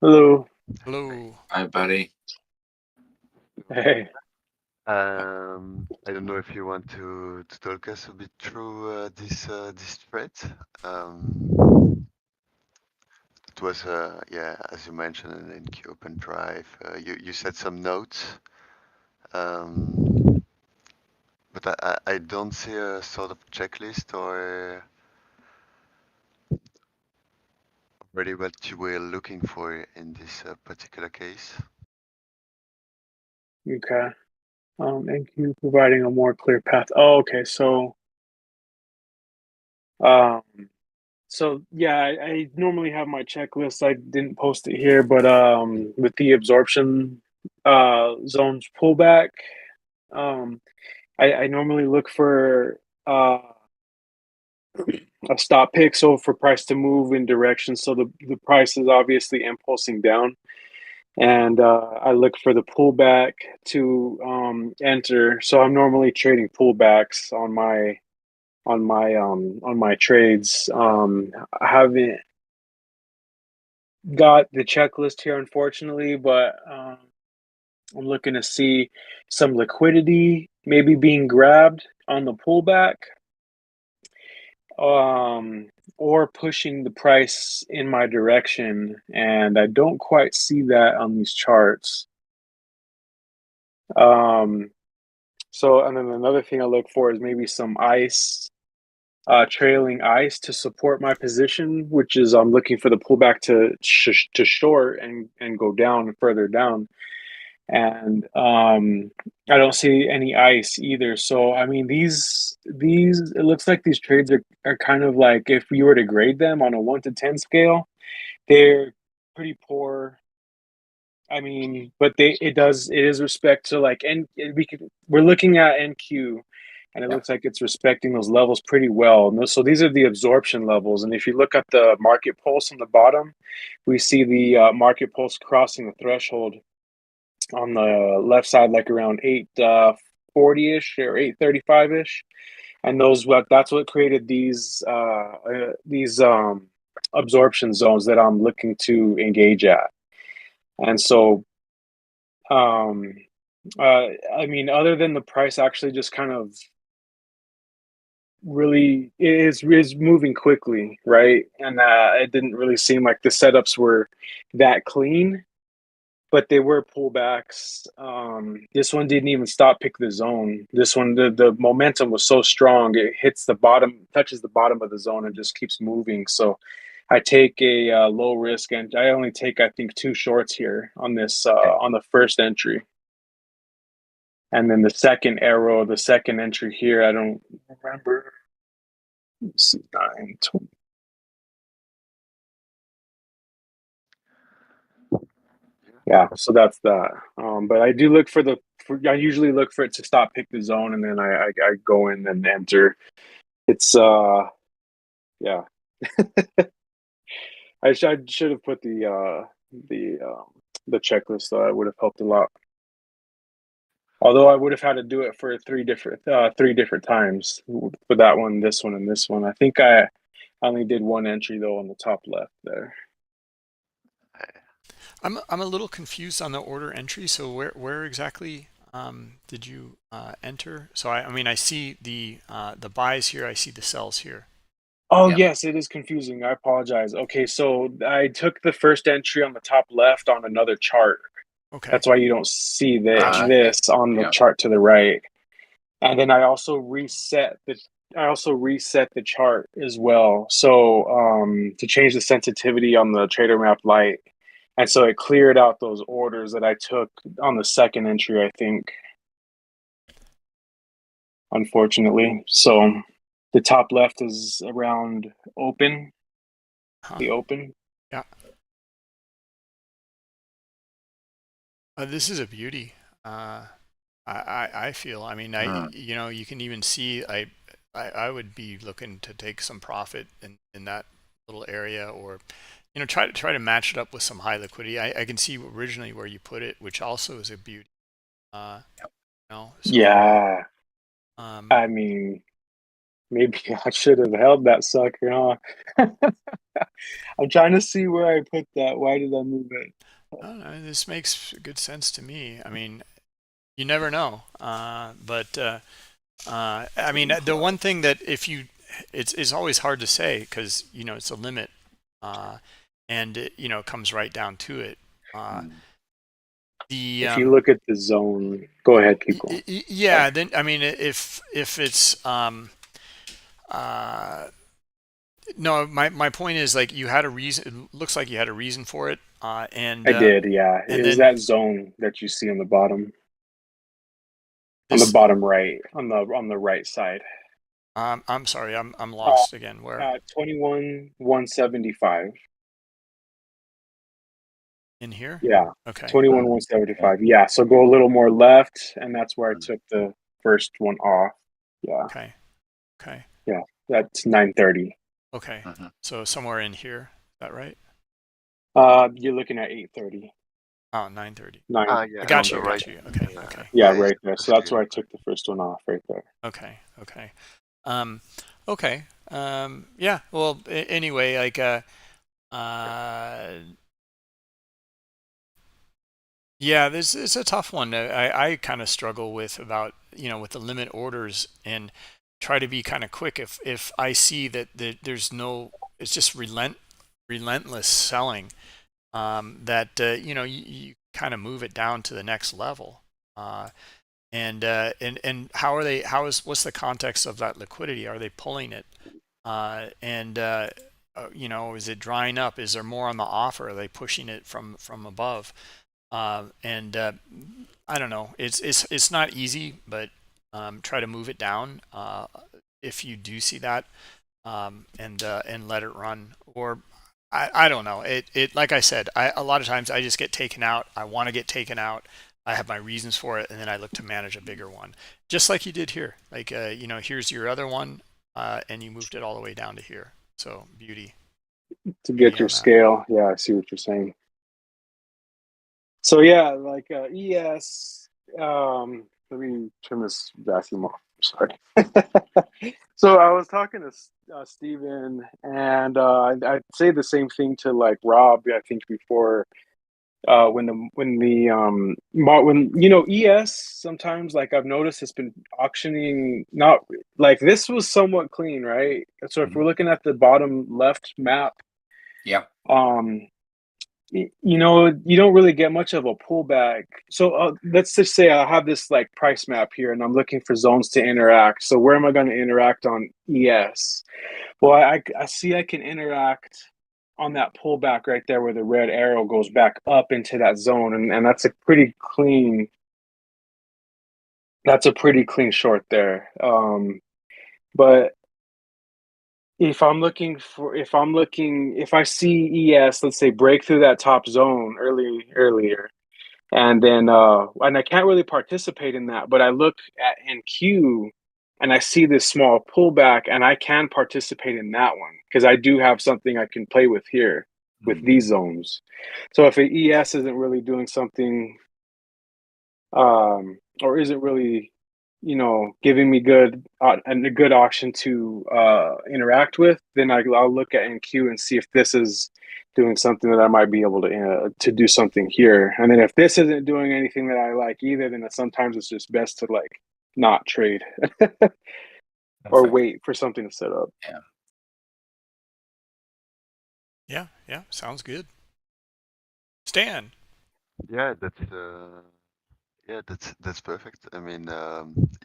Hello.
Hello.
Hi, buddy.
Hey.
I don't know if you want to talk us a bit through this thread. It was as you mentioned, an NQ Open Drive. You said some notes But I don't see a sort of checklist or really what you were looking for in this particular case.
Okay. NQ providing a more clear path. Oh, okay. Um, yeah, I normally have my checklist. I didn't post it here, but with the absorption zones pullback, um, I normally look for a stop pick, so for price to move in direction. So the price is obviously impulsing down, and I look for the pullback to enter. So I'm normally trading pullbacks on my trades. I haven't got the checklist here, unfortunately, but I'm looking to see some liquidity maybe being grabbed on the pullback, or pushing the price in my direction, and I don't quite see that on these charts. So, and then another thing I look for is maybe some ice, trailing ice to support my position, which is I'm looking for the pullback to short and go down further down. And I don't see any ice either. So I mean, these it looks like these trades are kind of like, if you were to grade them on a 1 to 10 scale, they're pretty poor. I mean, but it is respect to, like, and we're looking at NQ, and it looks like it's respecting those levels pretty well. So these are the absorption levels, and if you look at the market pulse on the bottom, we see the market pulse crossing the threshold on the left side, like around 840-ish or 835-ish, and that's what created these absorption zones that I'm looking to engage at. And so I mean, other than the price actually just kind of really is moving quickly, right? And it didn't really seem like the setups were that clean, but they were pullbacks. This one didn't even stop pick the zone. This one, the momentum was so strong, it hits the bottom, touches the bottom of the zone, and just keeps moving. So I take a low risk, and I only take, I think, 2 shorts here on this on the first entry. And then the second arrow, the second entry here, I don't remember. Let's see, 9, 20. Yeah, so that's that. But I do look I usually look for it to stop pick the zone, and then I go in and enter. It's yeah. I should have put the checklist, though. It would have helped a lot. Although I would have had to do it for 3 different times for that one, this one, and this one. I think I only did 1 entry though on the top left there.
I'm a little confused on the order entry. So where exactly did you enter? So I mean, I see the buys here. I see the sells here.
Oh, yes, it is confusing. I apologize. Okay, so I took the first entry on the top left on another chart.
Okay.
That's why you don't see this on the chart to the right. And then I also reset the chart as well. So to change the sensitivity on the Trader Map Lite. And so it cleared out those orders that I took on the second entry, I think, unfortunately. So the top left is around open, the open.
Yeah. This is a beauty. I feel. I mean, you can even see. I would be looking to take some profit in that little area, or try to match it up with some high liquidity. I can see originally where you put it, which also is a beauty.
Yeah. I mean, maybe I should have held that sucker, huh? I'm trying to see where I put that. Why did I move it?
I don't know. This makes good sense to me. I mean, you never know. But I mean, the one thing that it's always hard to say, because it's a limit, and it comes right down to it.
If you look at the zone, go ahead, keep going.
Yeah, then I mean, if it's no, my point is, like, you had a reason. It looks like you had a reason for it, and
I did, yeah.
and
Is
then
that zone that you see on the bottom, on the
this.
bottom right, on the right side?
I'm sorry, I'm lost again. Where
21,175.
in here?
Yeah,
Okay,
21,175. Yeah, so go a little more left, and that's where I took the first one off. Yeah,
okay, okay,
yeah, that's 930.
okay. So somewhere in here, is that right?
You're looking at 830.
Oh, 9:30.
Nine.
Yeah,
I got
on
you.
the
I
right.
got you. Okay, okay,
Yeah,
Yeah,
right there. So that's where I took the first one off, right there.
okay, okay. Okay. Yeah. Well, anyway, like, yeah, this is a tough one. I kind of struggle with about, with the limit orders, and try to be kind of quick if I see that there's no, it's just relentless selling, that you kind of move it down to the next level. And what's the context of that liquidity? Are they pulling it? And is it drying up? Is there more on the offer? Are they pushing it from above? And I don't know. It's not easy, but try to move it down if you do see that, and let it run. Or I don't know. It like I said, a lot of times I just get taken out. I want to get taken out. I have my reasons for it, and then I look to manage a bigger one, just like you did here. Like, here's your other one, and you moved it all the way down to here. So beauty
To get your
on that.
scale. Yeah, I see what you're saying. So yeah, like ES. Let me turn this vacuum off. Sorry. So I was talking to Steven, and I'd say the same thing to like Rob. I think before, when ES sometimes, like, I've noticed it's been auctioning, not like this was somewhat clean, right? So if we're looking at the bottom left map,
Yeah.
you don't really get much of a pullback. So let's just say I have this like price map here, and I'm looking for zones to interact. So where am I going to interact on ES? Well, I see I can interact on that pullback right there where the red arrow goes back up into that zone, and that's a pretty clean short there. But if I see ES, let's say, break through that top zone earlier, and then and I can't really participate in that, but I look at NQ and I see this small pullback, and I can participate in that one because I do have something I can play with here with these zones. So if an ES isn't really doing something, or isn't really, giving me a good auction to interact with, then I'll look at NQ and see if this is doing something that I might be able to do something here. And then if this isn't doing anything that I like either, then sometimes it's just best to like not trade or wait for something to set up.
Yeah, sounds good. Stan.
Yeah, that's perfect. I mean,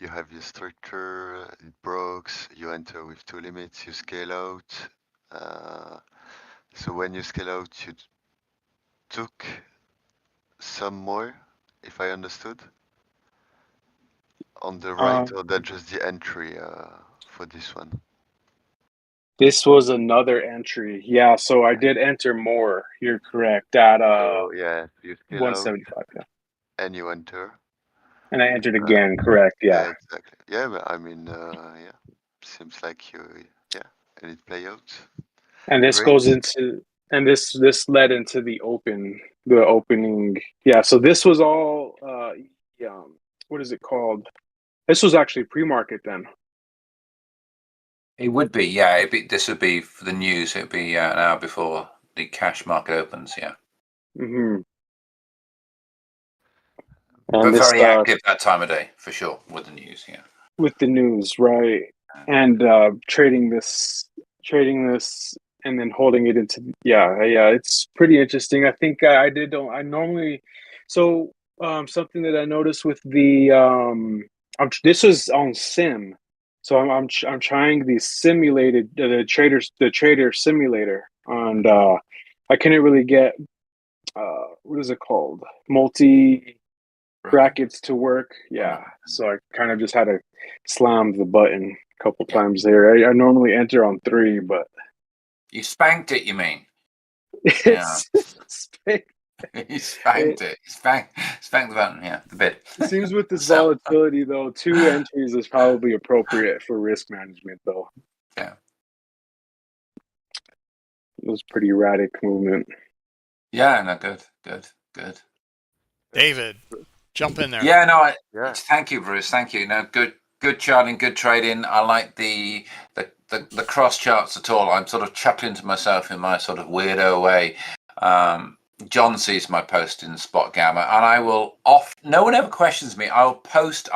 you have your structure, it breaks, you enter with two limits, you scale out. So when you scale out, you took some more, if I understood, on the right, or that's just the entry for this one?
This was another entry. Yeah, so I did enter more. You're correct. At
yeah, you scale
175, yeah.
And you enter.
And I entered again, correct, yeah.
Exactly. Yeah, but I mean, yeah, seems like and it play out.
And this
Great.
goes into, and this led into the opening. Yeah, so this was all what is it called? This was actually pre-market then.
It would be, yeah. This would be for the news. It'd be an hour before the cash market opens, yeah.
Mm-hmm.
But very active that time of day, for sure, with the news, yeah.
With the news, right? And trading this, and then holding it into, yeah. It's pretty interesting. I think I normally, so something that I noticed with the this is on Sim, so I'm trying the simulated the trader simulator, and I couldn't really get what is it called, multi brackets to work. Yeah, so I kind of just had to slam the button a couple times there. I normally enter on 3, but
You spanked it, you mean?
it's
You spanked it. Spanked the button, yeah, the bid.
It seems with this
So,
volatility, though, 2 entries is probably appropriate for risk management, though.
yeah.
It was pretty erratic movement.
Yeah, no, good.
David, jump in there.
Yeah, no,
Yeah.
thank you, Bruce. Thank you. No, good charting, good trading. I like the cross charts at all. I'm sort of chuckling to myself in my sort of weirdo way. John sees my post in Spot Gamma, and I will no one ever questions me. I'll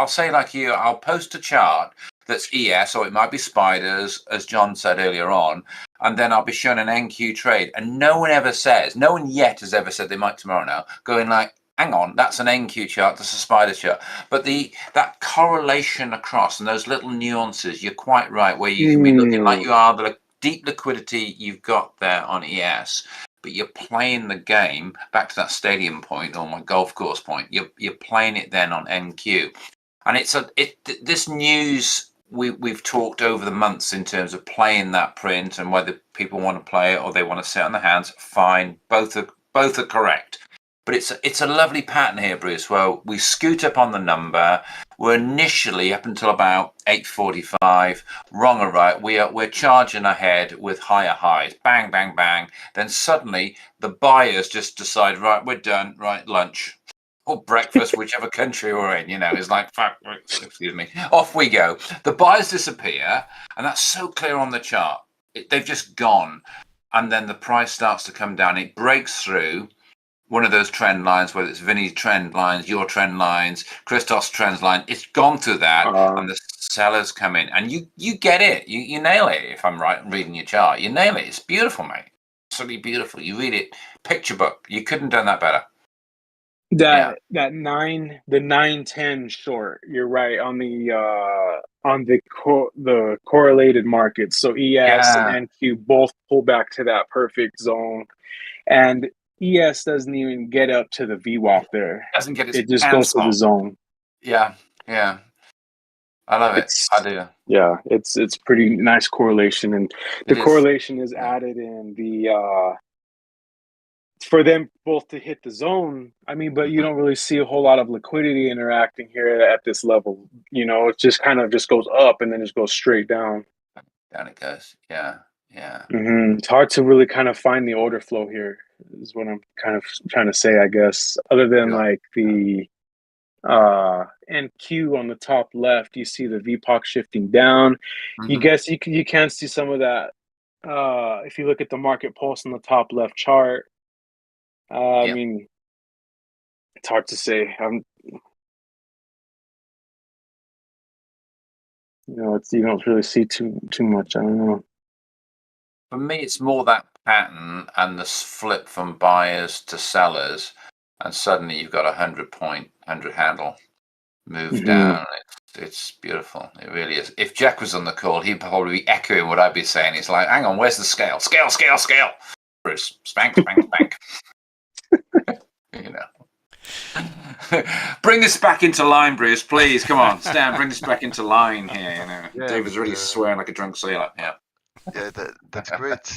say like you, I'll post a chart that's ES, or it might be spiders, as John said earlier on, and then I'll be shown an NQ trade, and no one yet has ever said, they might tomorrow now, going like, hang on, that's an NQ chart, that's a spider chart. But that correlation across and those little nuances, you're quite right, where you can be looking like you are the deep liquidity you've got there on ES, but you're playing the game back to that stadium point or my golf course point. You're playing it then on NQ, and this news we've talked over the months in terms of playing that print and whether people want to play it or they want to sit on the hands. Fine, both are correct. But it's a lovely pattern here, Bruce, where we scoot up on the number. We're initially up until about 8:45, wrong or right. We're charging ahead with higher highs, bang, bang, bang. Then suddenly the buyers just decide, right, we're done, right, lunch or breakfast, whichever country we're in. It's like, fuck, excuse me, off we go. The buyers disappear, and that's so clear on the chart. They've just gone, and then the price starts to come down. It breaks through one of those trend lines, whether it's Vinny's trend lines, your trend lines, Christoph's trend line. It's gone through that, and the sellers come in, and you get it. You nail it. If I'm right reading your chart, you nail it. It's beautiful, mate. Absolutely beautiful. You read it, picture book. You couldn't have done that better.
That 9-10 short. You're right on the correlated markets. So ES and NQ both pull back to that perfect zone, and ES doesn't even get up to the VWAP there.
Doesn't get its
it just goes to the zone.
Yeah. I love it. I do.
Yeah, it's pretty nice correlation, and the correlation is added in the for them both to hit the zone. I mean, but you don't really see a whole lot of liquidity interacting here at this level. It just kind of just goes up and then just goes straight down.
Down it goes. Yeah.
It's hard to really kind of find the order flow here, is what I'm kind of trying to say, I guess, other than like the NQ on the top left. You see the VPOC shifting down. You guess you can see some of that if you look at the market pulse on the top left chart. I mean, it's hard to say. You don't really see too much. I don't know.
For me, it's more that pattern and the flip from buyers to sellers, and suddenly you've got 100 handle move down. It's beautiful. It really is. If Jack was on the call, he'd probably be echoing what I'd be saying. He's like, hang on, where's the scale? Scale. Bruce, spank. Bring this back into line, Bruce, please. Come on, Stan, bring this back into line here. David's really swearing like a drunk sailor. Yeah,
that's great.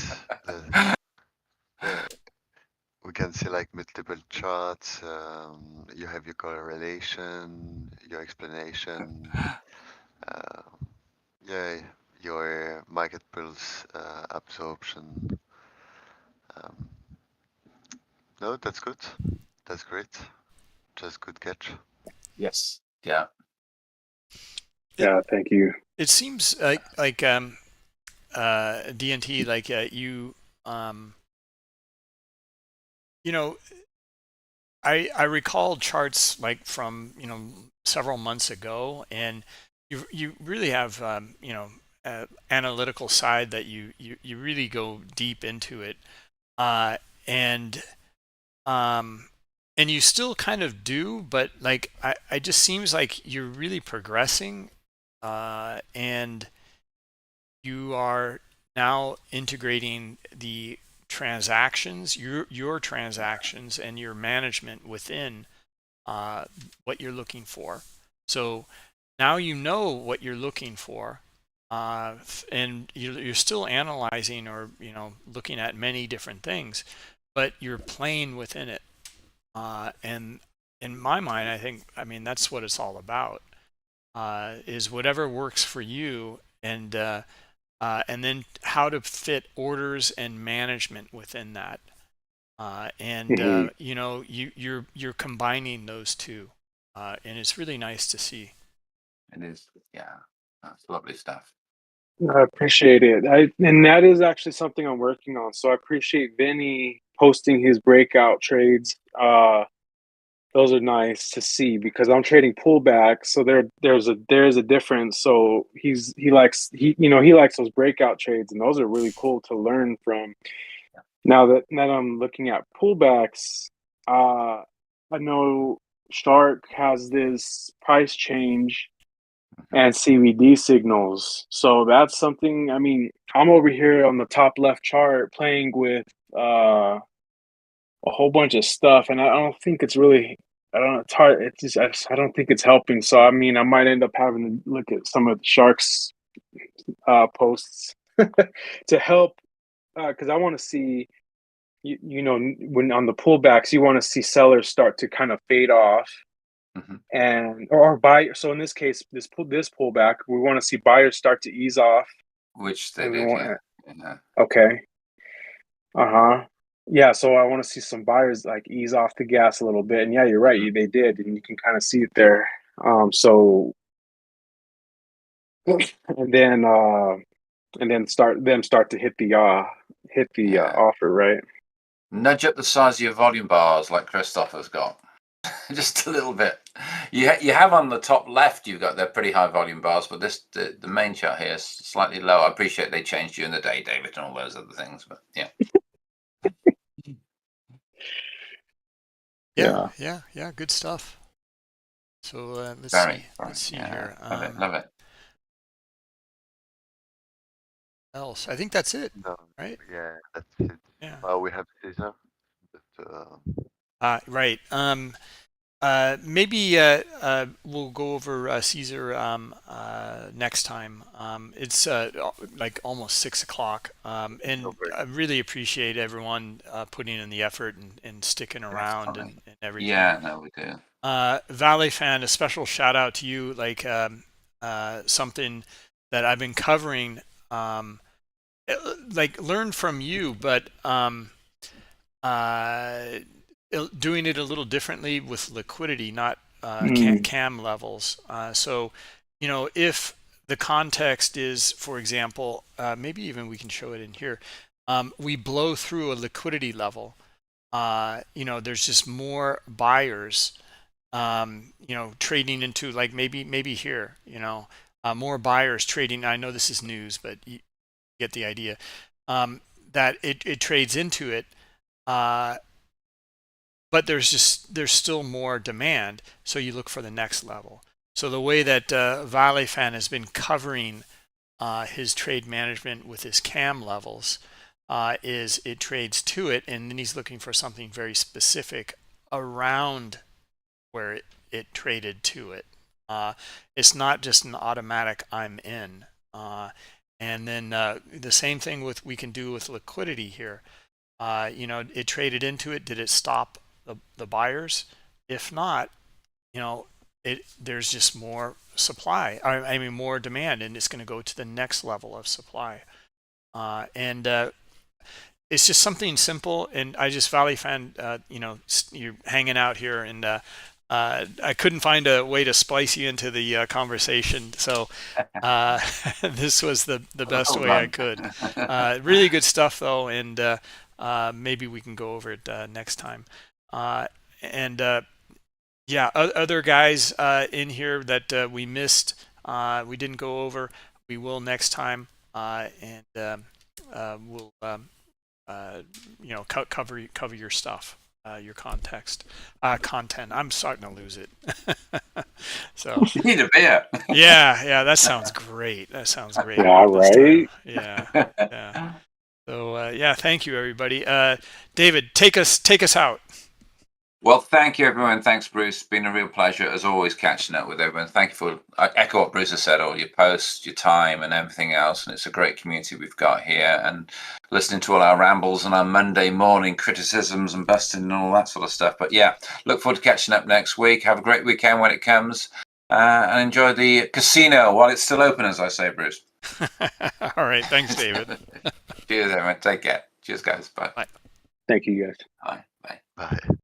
We can see like multiple charts. You have your correlation, your explanation. Your market pulse absorption. No, that's good. That's great. Just good catch.
Yes. Yeah.
Yeah. Thank you.
It seems like DNT, like you I recall charts like from several months ago, and you really have analytical side that you really go deep into it, and and you still kind of do, but like I just seems like you're really progressing, and you are now integrating the transactions, your transactions and your management within what you're looking for. So now you know what you're looking for, and you're still analyzing or looking at many different things, but you're playing within it. And in my mind, I mean that's what it's all about. Is whatever works for you, and then how to fit orders and management within that. And you're combining those two, and it's really nice to see.
It is, yeah, that's lovely stuff.
I appreciate it. And that is actually something I'm working on. So I appreciate Vinny posting his breakout trades. Those are nice to see because I'm trading pullbacks. So there's a difference. So he likes those breakout trades, and those are really cool to learn from. Now that I'm looking at pullbacks, I know Shark has this price change and CVD signals. So that's something. I mean, I'm over here on the top left chart playing with a whole bunch of stuff, and I don't think it's really. I don't know. It's hard. It's just I don't think it's helping. So I mean, I might end up having to look at some of the Sharks posts to help because I want to see. When on the pullbacks, you want to see sellers start to kind of fade off, and or buy. So in this case, this pullback, we want to see buyers start to ease off,
which they did. Yeah.
Okay. Yeah. So I want to see some buyers like ease off the gas a little bit, and yeah, you're right. They did, and you can kind of see it there. So, and then start to hit the offer, right?
Nudge up the size of your volume bars like Christoph has got. Just a little bit. You have on the top left, you've got their pretty high volume bars, but the main chart here is slightly low. I appreciate they changed during the day, David, and all those other things, but yeah.
Yeah, good stuff. So let's see here.
Love it.
Else, I think that's it.
No,
right?
Yeah, that's it.
Yeah.
We have Caesar.
Right. Maybe we'll go over Caesar next time. It's like almost 6 o'clock, and I really appreciate everyone putting in the effort and sticking around and everything.
Yeah, no, we do.
Valley fan, a special shout out to you. Like something that I've been covering, like learn from you, but doing it a little differently with liquidity, not cam levels. So, if the context is, for example, maybe even we can show it in here, we blow through a liquidity level. There's just more buyers, trading into like maybe here, more buyers trading. I know this is news, but you get the idea. That it trades into it. But there's still more demand, so you look for the next level. So the way that Valley fan has been covering his trade management with his cam levels is it trades to it, and then he's looking for something very specific around where it traded to it. It's not just an automatic I'm in. And then the same thing we can do with liquidity here. It traded into it. Did it stop the buyers? If not, there's just more supply. I mean, more demand, and it's going to go to the next level of supply. And it's just something simple. And I just Valley fan, you're hanging out here, and I couldn't find a way to splice you into the conversation, so this was the best way I could. Really good stuff, though, and maybe we can go over it next time. Yeah, other guys in here that we missed, we didn't go over. We will next time, and we'll cover your stuff. your content. I'm starting to lose it. So
You need a beer.
yeah, that sounds great. That sounds great.
Yeah,
this time.
right.
Yeah. So yeah, thank you everybody. David, take us out.
Well, thank you, everyone. Thanks, Bruce. It's been a real pleasure, as always, catching up with everyone. Thank you for, I echo what Bruce has said, all your posts, your time, and everything else. And it's a great community we've got here. And listening to all our rambles and our Monday morning criticisms and busting and all that sort of stuff. But yeah, look forward to catching up next week. Have a great weekend when it comes. And enjoy the casino while it's still open, as I say, Bruce.
All right. Thanks, David.
Cheers, everyone. Take care. Cheers, guys. Bye.
Bye.
Thank you, guys.
Bye. Bye.
Bye.